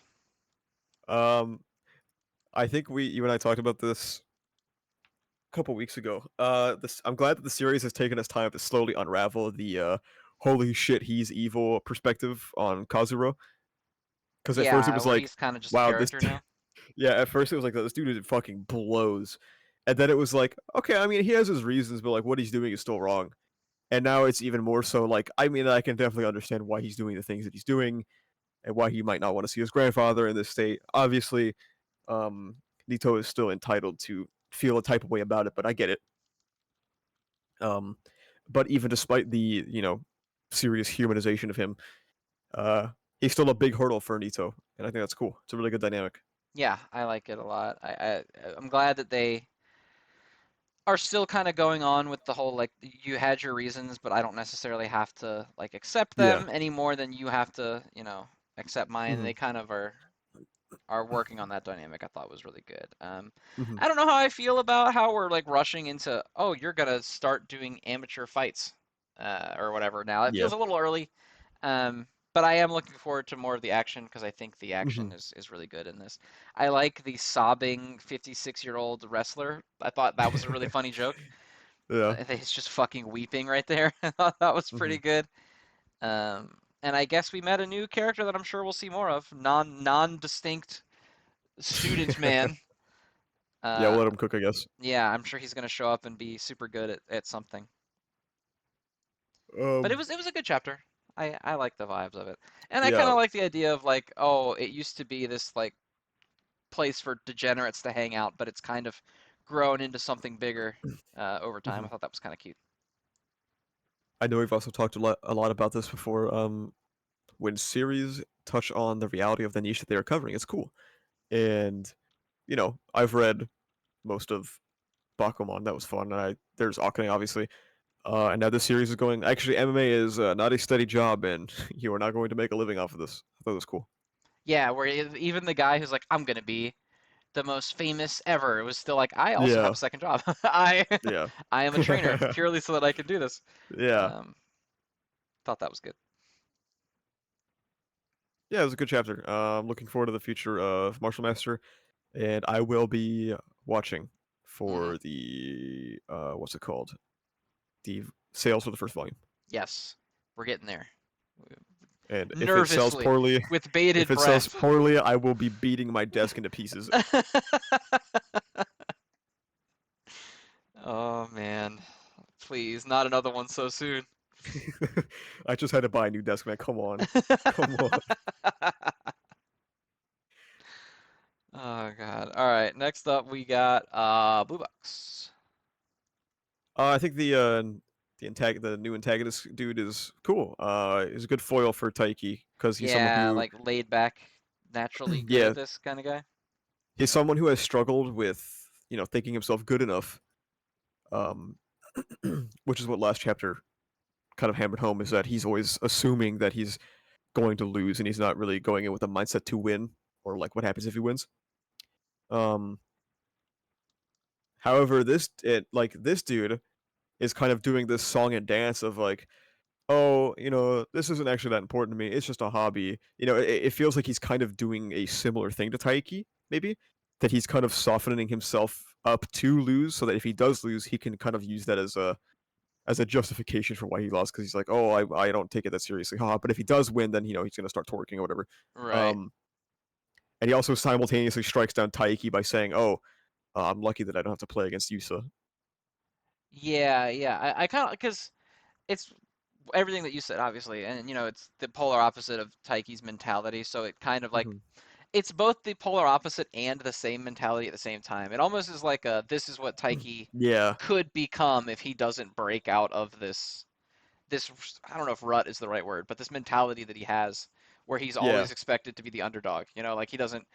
Um, I think you and I talked about this a couple weeks ago. I'm glad that the series has taken its time to slowly unravel the holy shit he's evil perspective on Kazuro. Because at first it Yeah, was where like, he's kind of just a wow, character now. yeah, at first it was like this dude fucking blows, and then it was like, okay, I mean he has his reasons, but like what he's doing is still wrong. And now it's even more so like, I mean, I can definitely understand why he's doing the things that he's doing and why he might not want to see his grandfather in this state. Obviously, um, Nito is still entitled to feel a type of way about it, but I get it. Um, but even despite the serious humanization of him, uh, he's still a big hurdle for Nito, and I think that's cool. It's a really good dynamic. Yeah, I like it a lot. I'm glad that they are still kind of going on with the whole like you had your reasons, but I don't necessarily have to like accept Yeah. them any more than you have to, accept mine. Hmm. They kind of are working on that dynamic. I thought was really good. Hmm. I don't know how I feel about how we're like rushing into, oh, you're gonna start doing amateur fights, or whatever. Now it Yeah. feels a little early, um, but I am looking forward to more of the action because I think the Hmm. action is really good in this. I like the sobbing 56-year-old wrestler. I thought that was a really funny joke. Yeah. He's just fucking weeping right there. I thought that was Hmm. pretty good. And I guess we met a new character that I'm sure we'll see more of. Non-distinct student man. Yeah, we'll Uh, let him cook, I guess. yeah, I'm sure he's gonna show up and be super good at something. But Um. it was a good chapter. I like the vibes of it, and I kind Yeah. of like the idea of like, oh, it used to be this like place for degenerates to hang out, but it's kind of grown into something bigger over time. Hmm. I thought that was kind of cute. I know we've also talked a lot about this before. When series touch on the reality of the niche that they are covering, it's cool. And I've read most of Bakuman. That was fun. And there's Akane, obviously. And now this series is going. Actually, MMA is not a steady job, and you are not going to make a living off of this. I thought it was cool. Yeah, where even the guy who's like, I'm gonna be the most famous ever, it was still like, I also have Yeah, a second job. I yeah, I am a trainer purely so that I can do this. yeah, Um, thought that was good. yeah. It was a good chapter. I'm looking forward to the future of Martial Master, and I will be watching Hmm. for the what's it called? The sales for the first volume. Yes, we're getting there. And if it sells Nervously, poorly, with if bated it sells breath. poorly, I will be beating my desk into pieces. Oh man, please, not another one so soon. I just had to buy a new desk, man. Come on, come on. Oh god. All right, next up we got Blue Box. I think the new antagonist dude is cool. Is a good foil for Taiki because he's someone Yeah, who, like laid back, naturally good at yeah, this kind of guy. he's someone who has struggled with thinking himself good enough. Um, which is what last chapter kind of hammered home is that he's always assuming that he's going to lose and he's not really going in with a mindset to win or like what happens if he wins. Um, however, this dude is kind of doing this song and dance of like, oh, this isn't actually that important to me. It's just a hobby. It feels like he's kind of doing a similar thing to Taiki, maybe, that he's kind of softening himself up to lose, so that if he does lose, he can kind of use that as a justification for why he lost. Because he's like, oh, I don't take it that seriously, haha. But if he does win, then he's gonna start twerking or whatever. Right. Um, and he also simultaneously strikes down Taiki by saying, oh, I'm lucky that I don't have to play against Yusa. Yeah, yeah. I kind of because it's everything that you said, obviously, and it's the polar opposite of Taiki's mentality. So it kind of like Hmm. it's both the polar opposite and the same mentality at the same time. It almost is like a this is what Taiki Yeah, could become if he doesn't break out of this I don't know if rut is the right word, but this mentality that he has where he's yeah, always expected to be the underdog. Like he doesn't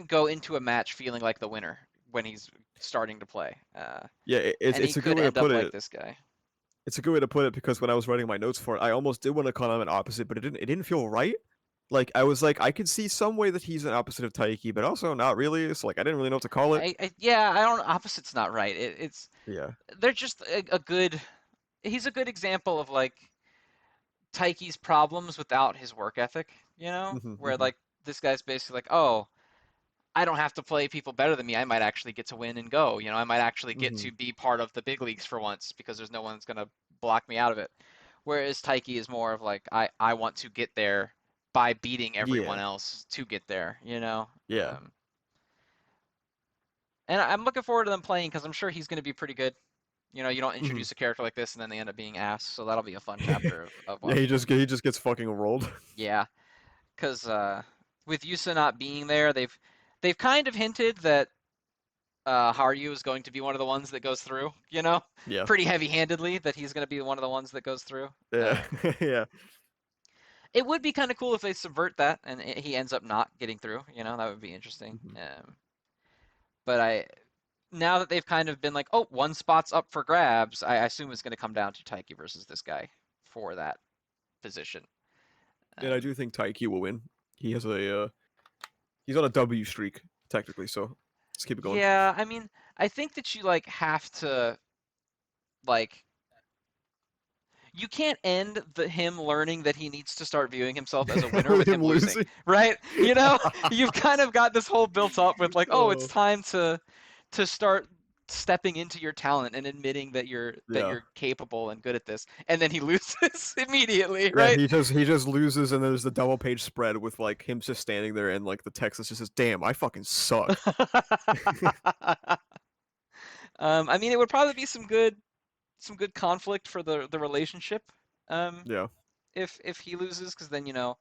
go into a match feeling like the winner when he's starting to play. yeah. And he It's a good could way to end up put like it. this guy. It's a good way to put it because when I was writing my notes for it, I almost did want to call him an opposite, but it didn't. It didn't feel right. Like I was like, I could see some way that he's an opposite of Taiki, but also not really. It's like I didn't really know what to call it. Yeah, I don't. Opposite's not right. It's Yeah. they're just a good. He's a good example of like Taiki's problems without his work ethic. You know, Hmm, where hmm. like this guy's basically like, oh, I don't have to play people better than me. I might actually get to win and go. You know, I might actually get Hmm. to be part of the big leagues for once because there's no one that's gonna block me out of it. Whereas Taiki is more of like I want to get there by beating everyone Yeah. else to get there. You know, Yeah. and I'm looking forward to them playing because I'm sure he's going to be pretty good. You know, you don't Hmm. introduce a character like this and then they end up being ass, so that'll be a fun chapter of Yeah, watching him. he just gets fucking rolled. Yeah, because with Yusa not being there, they've kind of hinted that Haryu is going to be one of the ones that goes through. You know, Yeah. pretty heavy-handedly that he's going to be one of the ones that goes through. Yeah. Yeah. It would be kind of cool if they subvert that and he ends up not getting through. You know, that would be interesting. Hmm. But I now that they've kind of been like, oh, one spot's up for grabs, I assume it's going to come down to Taiki versus this guy for that position. And I Um, do think Taiki will win. He has a he's on a W streak technically, so let's keep it going. yeah, I mean, I think that you like have to like you can't end him learning that he needs to start viewing himself as a winner With with him him losing, losing. right? You know, you've kind of got this whole built up with like, oh, it's Oh, time to start stepping into your talent and admitting that yeah. you're capable and good at this, and then he loses immediately, Yeah, right? he just loses, and then there's the double page spread with like him just standing there, and like the text that just says, "Damn, I fucking suck." I mean, it would probably be some good conflict for the relationship. Um, Yeah. if he loses, because then you know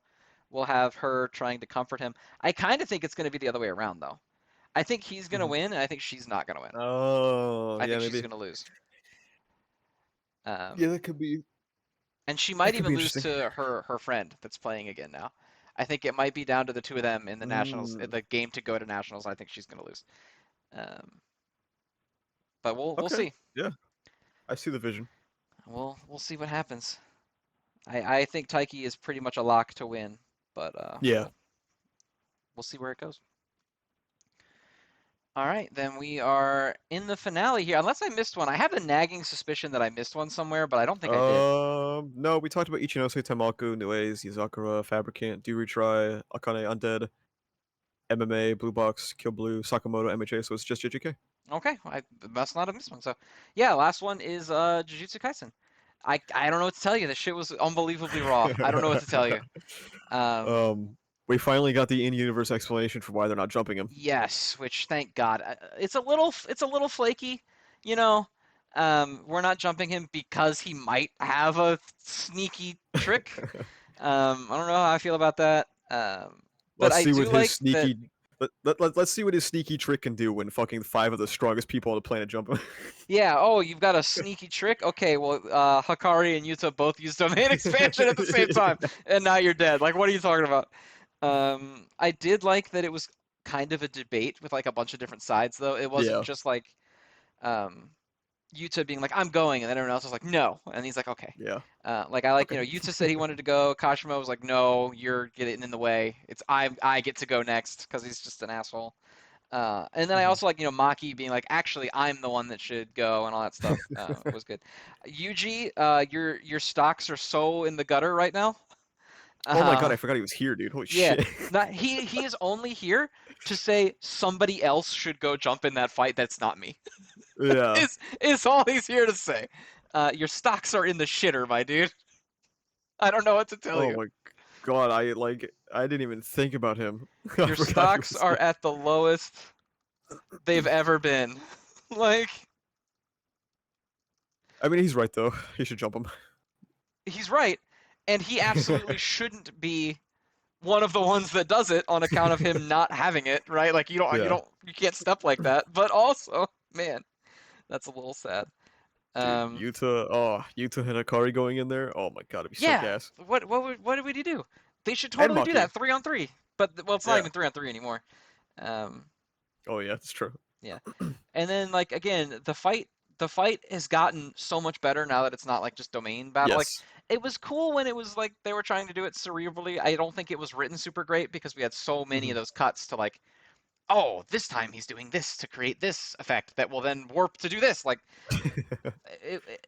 we'll have her trying to comfort him. I kind of think it's going to be the other way around, though. I think he's going to Hmm. win, and I think she's not going to win. Oh, I yeah, think she's maybe. going to lose. Yeah, And she that might could even be lose interesting. to her friend that's playing again now. I think it might be down to the two of them in the nationals, Mm, the game to go to nationals. I think she's going to lose. Um, but we'll okay. see. Yeah, I see the vision. We'll see what happens. I think Taiki is pretty much a lock to win, but Yeah. we'll see where it goes. All right, then we are in the finale here. Unless I missed one, I have a nagging suspicion that I missed one somewhere, but I don't think I did. No, we talked about Ichinose, Tenmaku, Nuez, Yozakura, Fabricant, Do Retry, Akane Undead, MMA, Blue Box, Kill Blue, Sakamoto, MHA, so it's just JJK. Okay, I must not have missed one. So, yeah, last one is Jujutsu Kaisen. I don't know what to tell you. This shit was unbelievably raw. I don't know what to tell you. Um, um, we finally got the in-universe explanation for why they're not jumping him. yes, which thank God. It's a little flaky, you know. We're not jumping him because he might have a sneaky trick. I don't know how I feel about that. But Let's I see what do his like that. sneaky let's see what his sneaky trick can do when fucking five of the strongest people on the planet jump him. Yeah, oh, you've got a sneaky trick? Okay, well, Hakari and Yuta both used domain expansion at the same time, and now you're dead. Like, what are you talking about? I did like that it was kind of a debate with like a bunch of different sides, though. It wasn't Yeah, just like um, Yuta being like, "I'm going," and then everyone else was like, "No," and he's like, "Okay." yeah. Like I like, you Okay. know, Yuta said he wanted to go. Kashima was like, "No, you're getting in the way. It's I get to go next," because he's just an asshole. And then I Hmm. also like, you know, Maki being like, actually, I'm the one that should go and all that stuff was good. Yuji, your stocks are so in the gutter right now. Oh my god, Uh, I forgot he was here, dude. Holy yeah, shit. not he is only here to say somebody else should go jump in that fight. That's not me. Yeah. Is all he's here to say. Your stocks are in the shitter, my dude. I don't know what to tell Oh you. my god, I didn't even think about him. I Your forgot he stocks was are there. at the lowest they've ever been. Like, I mean, he's right though. He should jump him. he's right, and he absolutely shouldn't be one of the ones that does it on account of him not having it, right? Like Yeah. you can't step like that. But also, man, that's a little sad. Dude, Um, Yuta Hinakari going in there. Oh my god, it'd be so yeah, gas. what did we do? They should And totally do Maki. that 3 on 3. But well, it's not Yeah. even 3 on 3 anymore. Um, Oh yeah, that's true. yeah, and then like again, the fight has gotten so much better now that it's not like just domain battle. Like Yes. it was cool when it was like they were trying to do it cerebrally. I don't think it was written super great because we had so many Hmm. of those cuts to like, oh, this time he's doing this to create this effect that will then warp to do this. Like,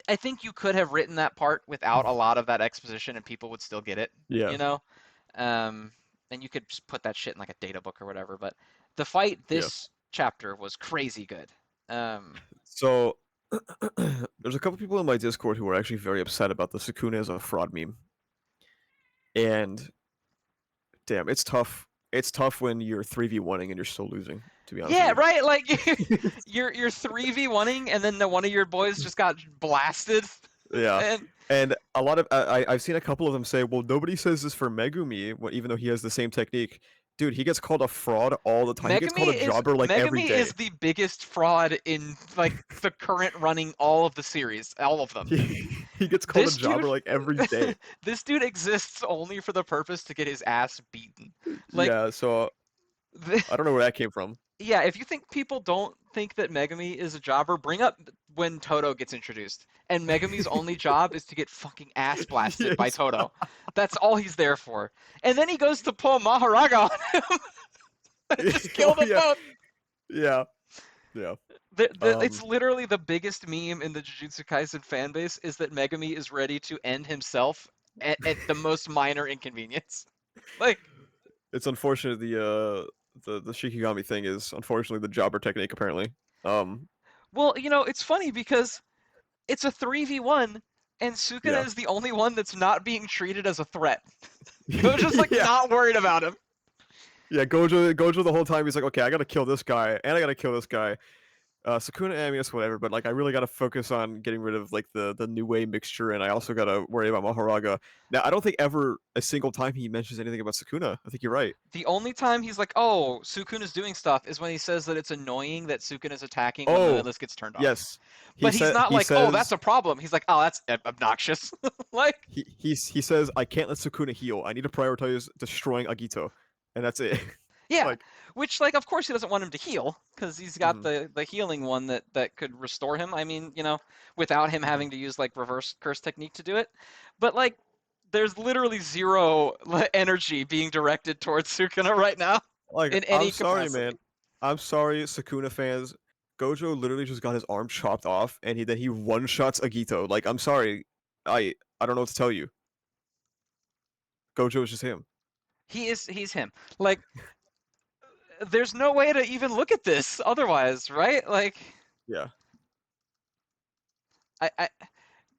I think you could have written that part without a lot of that exposition and people would still get it, Yeah, you know? Um, and you could just put that shit in like a data book or whatever. But the fight yeah. this chapter was crazy good. Um, So there's a couple people in my Discord who are actually very upset about the Sukuna as a fraud meme, and damn, it's tough. It's tough when you're 3v1ing and you're still losing, to be honest yeah, with right. Like you. you're 3v1ing and then one of your boys just got blasted. Yeah. And And a lot of I've seen a couple of them say, "Well, nobody says this for Megumi, even though he has the same technique." Dude, he gets called a fraud all the time. He gets called a jobber like every Megami day. is the biggest fraud in like the current running all of the series, all of them. He gets called a This jobber dude like every day. this dude exists only for the purpose to get his ass beaten. Like Yeah, so the, I don't know where that came from. yeah, if you think people don't think that Megami is a jobber, bring up when Toto gets introduced. And Megami's only job is to get fucking ass blasted by Yes. Toto. That's all he's there for. And then he goes to pull Maharaga on him and just kill Oh them yeah. both. Yeah. Yeah. It's Um literally the biggest meme in the Jujutsu Kaisen fan base is that Megami is ready to end himself at the most minor inconvenience. Like, it's unfortunate the Shikigami thing is unfortunately the jobber technique apparently. Um well, it's funny because it's a 3v1 and Sukuna yeah. is the only one that's not being treated as a threat. Gojo's like Yeah. not worried about him. Yeah, Gojo the whole time he's like, okay, I gotta kill this guy, and I gotta kill this guy. Sakuna Amius, whatever, but like I really gotta focus on getting rid of like the new way mixture, and I also gotta worry about Maharaga. Now I don't think ever a single time he mentions anything about Sakuna. I think you're right. The only time he's like, "Oh, Sukuna's doing stuff," is when he says that it's annoying that Sukuna's attacking when Oh, Lilith gets turned off. yes. But he's not He like, "Oh, that's says a problem." He's like, "Oh, that's obnoxious." Like, he says I can't let Sukuna heal. I need to prioritize destroying Agito, and that's it. yeah, Like, which like of course he doesn't want him to heal because he's got mhm, the healing one that could restore him. I mean, without him mhm. having to use like reverse curse technique to do it. But like there's literally zero energy being directed towards Sukuna right now Like, in I'm any sorry, capacity. man. I'm sorry, Sakuna fans. Gojo literally just got his arm chopped off, and he one shots Agito. Like, I'm sorry, I don't know what to tell you. Gojo is just him. He's him. Like there's no way to even look at this otherwise, right? Like Yeah. I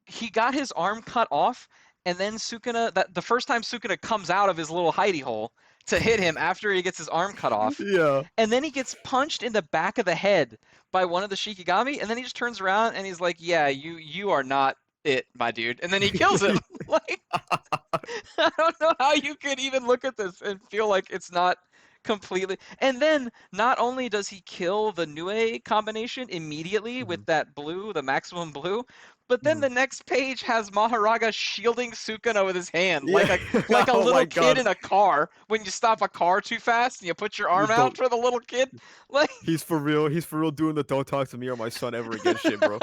he got his arm cut off, and then Sukuna that the first time Sukuna comes out of his little hidey hole to hit him after he gets his arm cut off, Yeah. and then he gets punched in the back of the head by one of the Shikigami, and then he just turns around and he's like, "Yeah, you are not it, my dude," and then he kills him. Like I don't know how you could even look at this and feel like it's not completely. And then not only does he kill the Nue combination immediately with Mhm, that blue, the maximum blue, but then mhm. the next page has Maharaga shielding Sukuna with his hand, Yeah. like a Oh little my kid god. in a car when you stop a car too fast and you put your You arm out don't. for the little kid. Like He's for real. He's for real doing the "don't talk to me or my son ever again" shit, bro.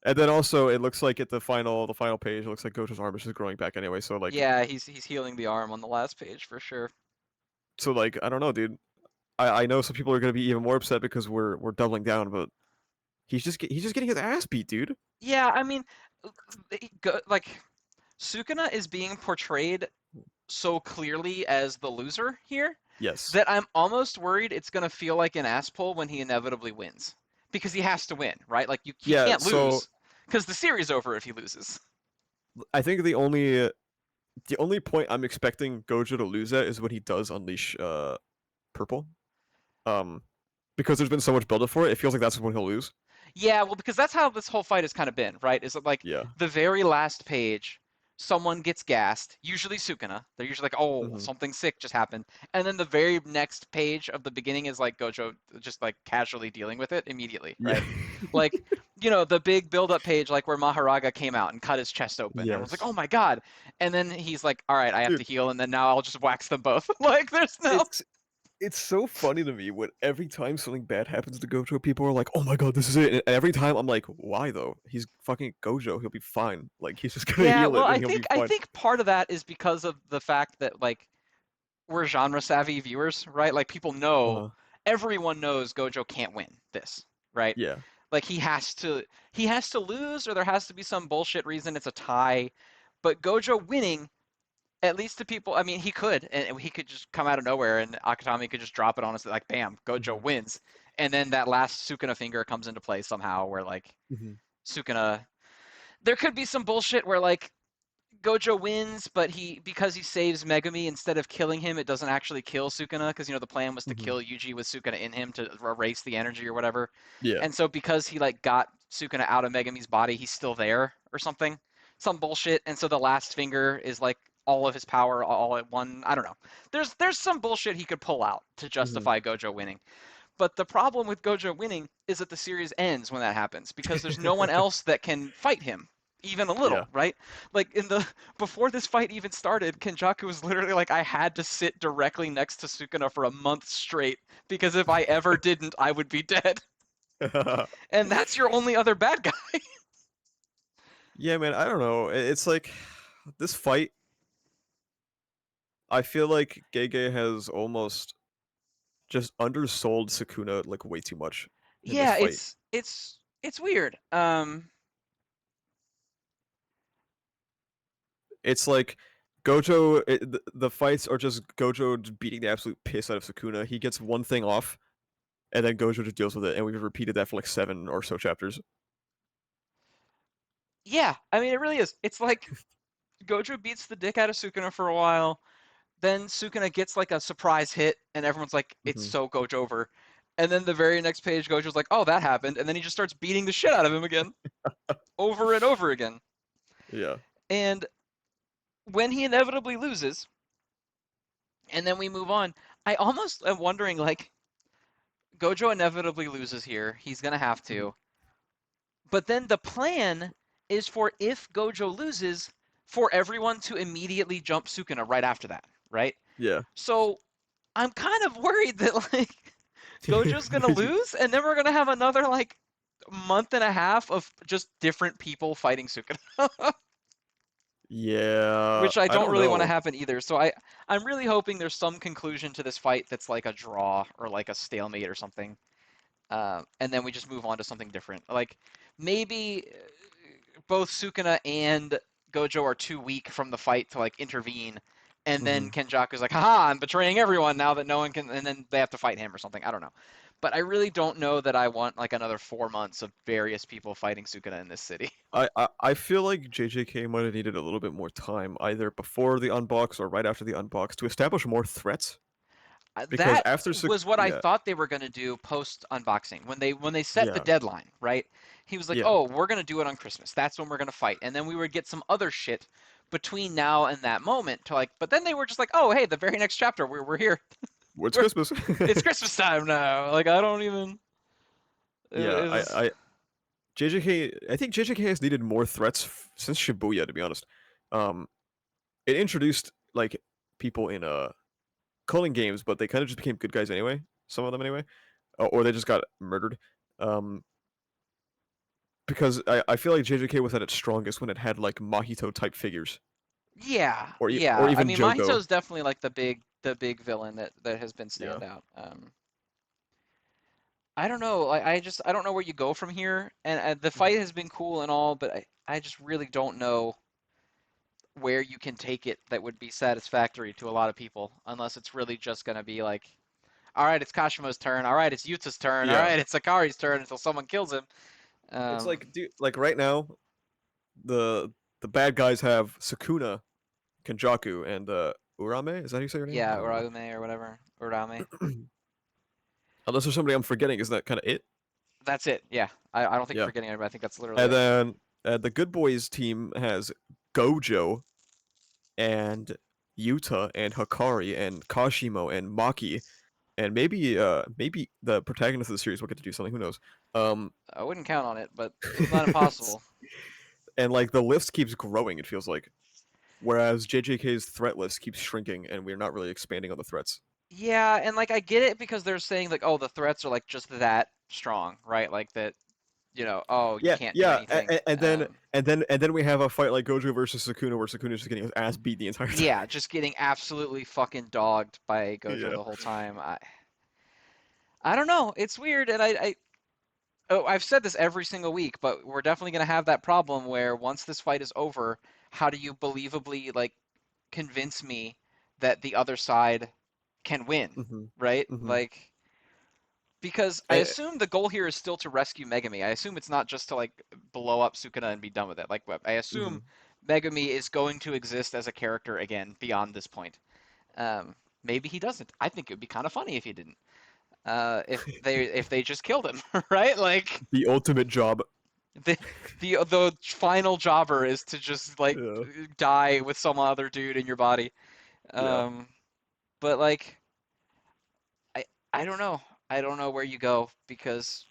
And then also, it looks like at the final page, it looks like Gojo's arm is just growing back anyway. yeah, he's healing the arm on the last page for sure. So like, I don't know, dude. I know some people are gonna be even more upset because we're doubling down, but he's just getting his ass beat, dude. Yeah, I mean, like Sukuna is being portrayed so clearly as the loser here Yes. that I'm almost worried it's going to feel like an ass pull when he inevitably wins. Because he has to win, right? Like he Yeah. can't So lose because the series over if he loses. I think the only point I'm expecting Gojo to lose at is when he does unleash purple. Um, because there's been so much buildup for it, it feels like that's when he'll lose. Yeah, well, because that's how this whole fight has kind of been, right? Is that like Yeah. the very last page, someone gets gassed, usually Sukuna. They're usually like, oh, Hmm. something sick just happened. And then the very next page of the beginning is like Gojo just like casually dealing with it immediately, Yeah. right? Like, the big build-up page, like where Maharaga came out and cut his chest open. Everyone's like, Yes. oh my God. And then he's like, all right, I have to Dude, heal. And then now I'll just wax them both. Like, there's no. it's it's so funny to me when every time something bad happens to Gojo, people are like, "Oh my god, this is it." And every time I'm like, "Why though? He's fucking Gojo. He'll be fine. Like he's just gonna Yeah, heal well, it and I he'll be think I fine." think part of that is because of the fact that like we're genre savvy viewers, right? Like people know, Uh, everyone knows Gojo can't win this, right? yeah. Like he has to lose or there has to be some bullshit reason it's a tie. But Gojo winning, at least to people, I mean, he could, and he could just come out of nowhere, and Akatami could just drop it on us, like, bam, Gojo Hmm. wins, and then that last Sukuna finger comes into play somehow, where like Hmm. Sukuna, there could be some bullshit where like Gojo wins, but because he saves Megumi instead of killing him, it doesn't actually kill Sukuna because the plan was to Hmm. kill Yuji with Sukuna in him to erase the energy or whatever. Yeah. And so because he like got Sukuna out of Megumi's body, he's still there or something, some bullshit. And so the last finger is like all of his power all at one. I don't know. There's some bullshit he could pull out to Hmm. justify Gojo winning. But the problem with Gojo winning is that the series ends when that happens because there's no one else that can fight him even a Yeah. little, right? Like in the before this fight even started, Kenjaku was literally like, I had to sit directly next to Sukuna for a month straight because if I ever didn't, I would be dead. And that's your only other bad guy. Yeah, man. I don't know. It's like this fight. I feel like Gege has almost just undersold Sukuna like way too much in this Yeah, fight. it's weird. It's like the fights are just Gojo just beating the absolute piss out of Sukuna. He gets one thing off, and then Gojo just deals with it, and we've repeated that for like 7 or so chapters. Yeah, I mean it really is. It's like Gojo beats the dick out of Sukuna for a while. Then Sukuna gets like a surprise hit, and everyone's like, "It's Hmm. so Gojo over." And then the very next page, Gojo's like, "Oh, that happened," and then he just starts beating the shit out of him again, over and over again. Yeah. And when he inevitably loses, and then we move on, I almost am wondering like, Gojo inevitably loses here. He's gonna have Hmm. to. But then the plan is for if Gojo loses, for everyone to immediately jump Sukuna right after that, right? Yeah. So I'm kind of worried that like Gojo's gonna lose, and then we're gonna have another like month and a half of just different people fighting Sukuna, Yeah. which I I don't don't really want to know. happen either. So I'm really hoping there's some conclusion to this fight that's like a draw or like a stalemate or something, and then we just move on to something different. Like maybe both Sukuna and Gojo are too weak from the fight to like intervene. And then Hmm. Kenjaku's like, haha, I'm betraying everyone now that no one can, and then they have to fight him or something. I don't know. But I really don't know that I want like another 4 months of various people fighting Sukuna in this city. I feel like JJK might have needed a little bit more time, either before the unbox or right after the unbox, to establish more threats. Because That after was what I yeah, thought they were going to do post unboxing. When they set the yeah, deadline, right? He was like, yeah. "Oh, we're going to do it on Christmas. That's when we're going to fight." And then we would get some other shit between now and that moment to like, but then they were just like, "Oh, hey, the very next chapter, we're here. What's We're Christmas? it's Christmas time now." Like I don't even Yeah, it was JJK. I think JJK has needed more threats since Shibuya. To be honest, um, it introduced like people in culling games, but they kind of just became good guys anyway. Some of them anyway, or they just got murdered. Um, because I feel like JJK was at its strongest when it had like Mahito type figures, yeah, or yeah. I even mean, Jogo. Mahito's definitely like the big villain that has been Yeah. standout. I don't know. I don't know where you go from here. And the fight Mhm. has been cool and all, but I just really don't know where you can take it that would be satisfactory to a lot of people, unless it's really just gonna be like, all right, it's Kashima's turn. All right, it's Yuta's turn. All Yeah. right, it's Akari's turn until someone kills him. It's Um, like, dude, like right now, the the bad guys have Sukuna, Kenjaku, and Urame. Is that how you say your name? I yeah, don't remember. Uraume or whatever, Urame. Unless there's somebody I'm forgetting, isn't that kind of it? That's it. Yeah, I don't think you're Yeah. forgetting anybody. I think that's literally And it. then the Good Boys team has Gojo and Yuta and Hakari and Kashimo and Maki and maybe the protagonist of the series will get to do something. Who knows? Um, I wouldn't count on it, but it's not impossible. and like the list keeps growing. It feels like, whereas JJK's threat list keeps shrinking, and we're not really expanding on the threats. Yeah, and like I get it because they're saying like, oh, the threats are like just that strong, right? Like that, oh, you Yeah, can't do yeah, anything. and then we have a fight like Gojo versus Sukuna, where Sukuna's just getting his ass beat the entire time. Yeah, just getting absolutely fucking dogged by Gojo Yeah. the whole time. I don't know. It's weird, and I've said this every single week, but we're definitely gonna have that problem where once this fight is over, how do you believably like convince me that the other side can win, Mhm. right? Mhm. Like because I Eh, assume the goal here is still to rescue Megami. I assume it's not just to like blow up Sukuna and be done with it. Like I assume mhm. Megami is going to exist as a character again beyond this point. Um, Maybe he doesn't. I think it would be kind of funny if he didn't. If they just killed him, right? Like The ultimate job. the the final jobber is to just like Yeah. die with some other dude in your body. Yeah. Um, but like I I don't know. I don't know where you go because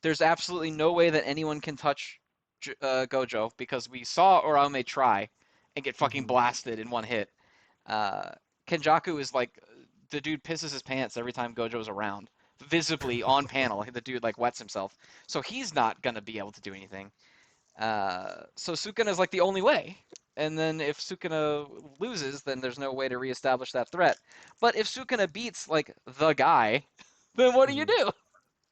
there's absolutely no way that anyone can touch Gojo because we saw Oraume try and get fucking Mhm. blasted in one hit. Uh, Kenjaku is like the dude pisses his pants every time Gojo's around, visibly on panel. The dude like wets himself, so he's not gonna be able to do anything. So Sukuna is like the only way. And then if Sukuna loses, then there's no way to reestablish that threat. But if Sukuna beats like the guy, then what do you Mhm.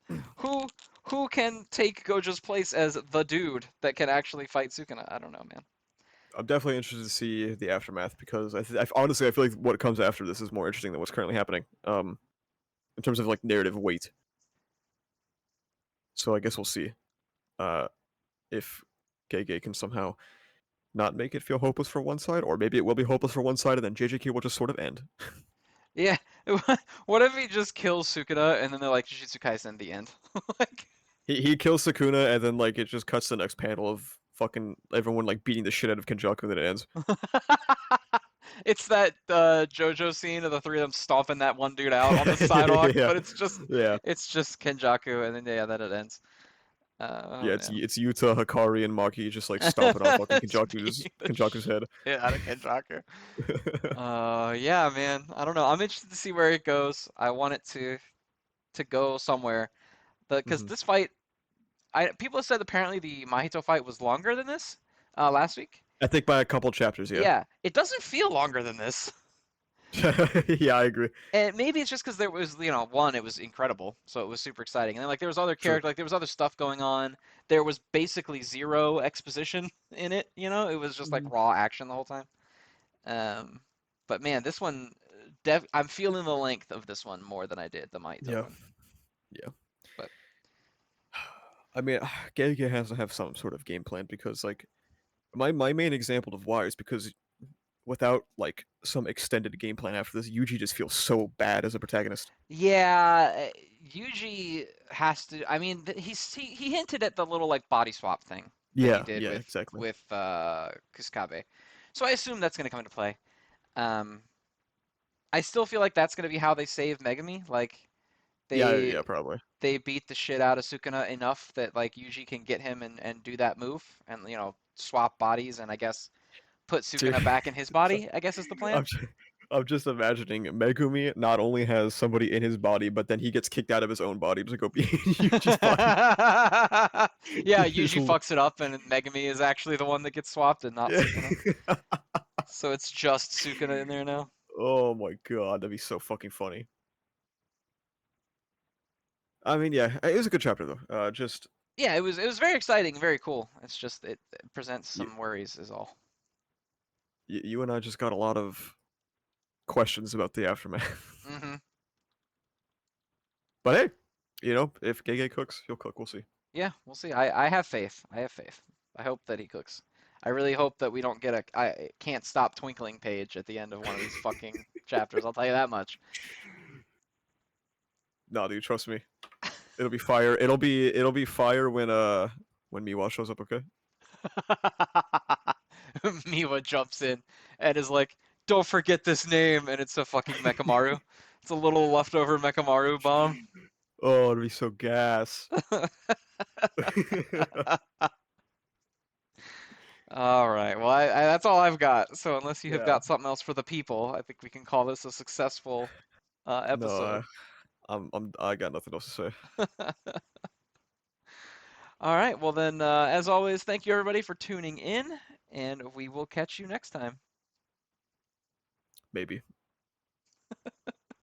do? Who who can take Gojo's place as the dude that can actually fight Sukuna? I don't know, man. I'm definitely interested to see the aftermath because honestly I feel like what comes after this is more interesting than what's currently happening. In terms of like narrative weight. So I guess we'll see. Uh, if Gege can somehow not make it feel hopeless for one side, or maybe it will be hopeless for one side, and then JJK will just sort of end. Yeah, what if he just kills Sukuna and then they're like Jujutsu Kaisen the end? Like He kills Sukuna, and then like it just cuts to the next panel of fucking everyone like beating the shit out of Kenjaku, and then it ends. it's that JoJo scene of the three of them stomping that one dude out on the sidewalk, Yeah, but it's just yeah, it's just Kenjaku and then yeah, then it ends. Oh yeah. man. It's Yuta, Hikari, and Maki just like stomping on fucking It's beating the Kenjaku's head. shit out of Kenjaku. Yeah, man. I don't know. I'm interested to see where it goes. I want it to go somewhere. Because Mhm. this fight, people have said apparently the Mahito fight was longer than this last week. I think by a couple chapters, yeah. Yeah, it doesn't feel longer than this. Yeah, I agree. And maybe it's just because there was, one, it was incredible, so it was super exciting. And then like there was other True. character, like there was other stuff going on. There was basically zero exposition in it. It was just like Mhm. raw action the whole time. Um, but man, this one, I'm feeling the length of this one more than I did the Mahito Yeah, one. yeah. But I mean, Gege has to have some sort of game plan because, like, my main example of why is because without like some extended game plan after this, Yuji just feels so bad as a protagonist. yeah, Yuji has to. I mean, he hinted at the little like body swap thing that he Yeah, did yeah, with exactly. with Kusukabe, so I assume that's going to come into play. Um, I still feel like that's going to be how they save Megami. Like Yeah, they yeah, probably. they beat the shit out of Sukuna enough that like Yuji can get him and do that move and swap bodies and I guess put Dude, Sukuna back in his body. I guess is the plan. I'm just, I'm just imagining Megumi not only has somebody in his body, but then he gets kicked out of his own body to go be in Yuji's body. Yeah, Just Yuji fucks it up and Megami is actually the one that gets swapped and not yeah. Sukuna. So it's just Sukuna in there now. Oh my god, that'd be so fucking funny. I mean, yeah, it was a good chapter though. Just Yeah, it was very exciting, very cool. It's just it presents you, some worries is all. you and I just got a lot of questions about the aftermath. Hmm. But hey, if Gege cooks, he'll cook. We'll see. Yeah, we'll see. I have faith. I have faith. I hope that he cooks. I really hope that we don't get a I can't stop twinkling page at the end of one of these fucking chapters. I'll tell you that much. No, dude, trust me. It'll be fire. It'll be fire when Miwa shows up. Okay. Miwa jumps in and is like, "Don't forget this name," and it's a fucking Mekamaru. It's a little leftover Mekamaru bomb. Oh, it'll be so gas. All right. Well, that's all I've got. So unless you have Yeah. got something else for the people, I think we can call this a successful No, episode. I got nothing else to say. All right, well then, as always, thank you everybody for tuning in, and we will catch you next time. Maybe.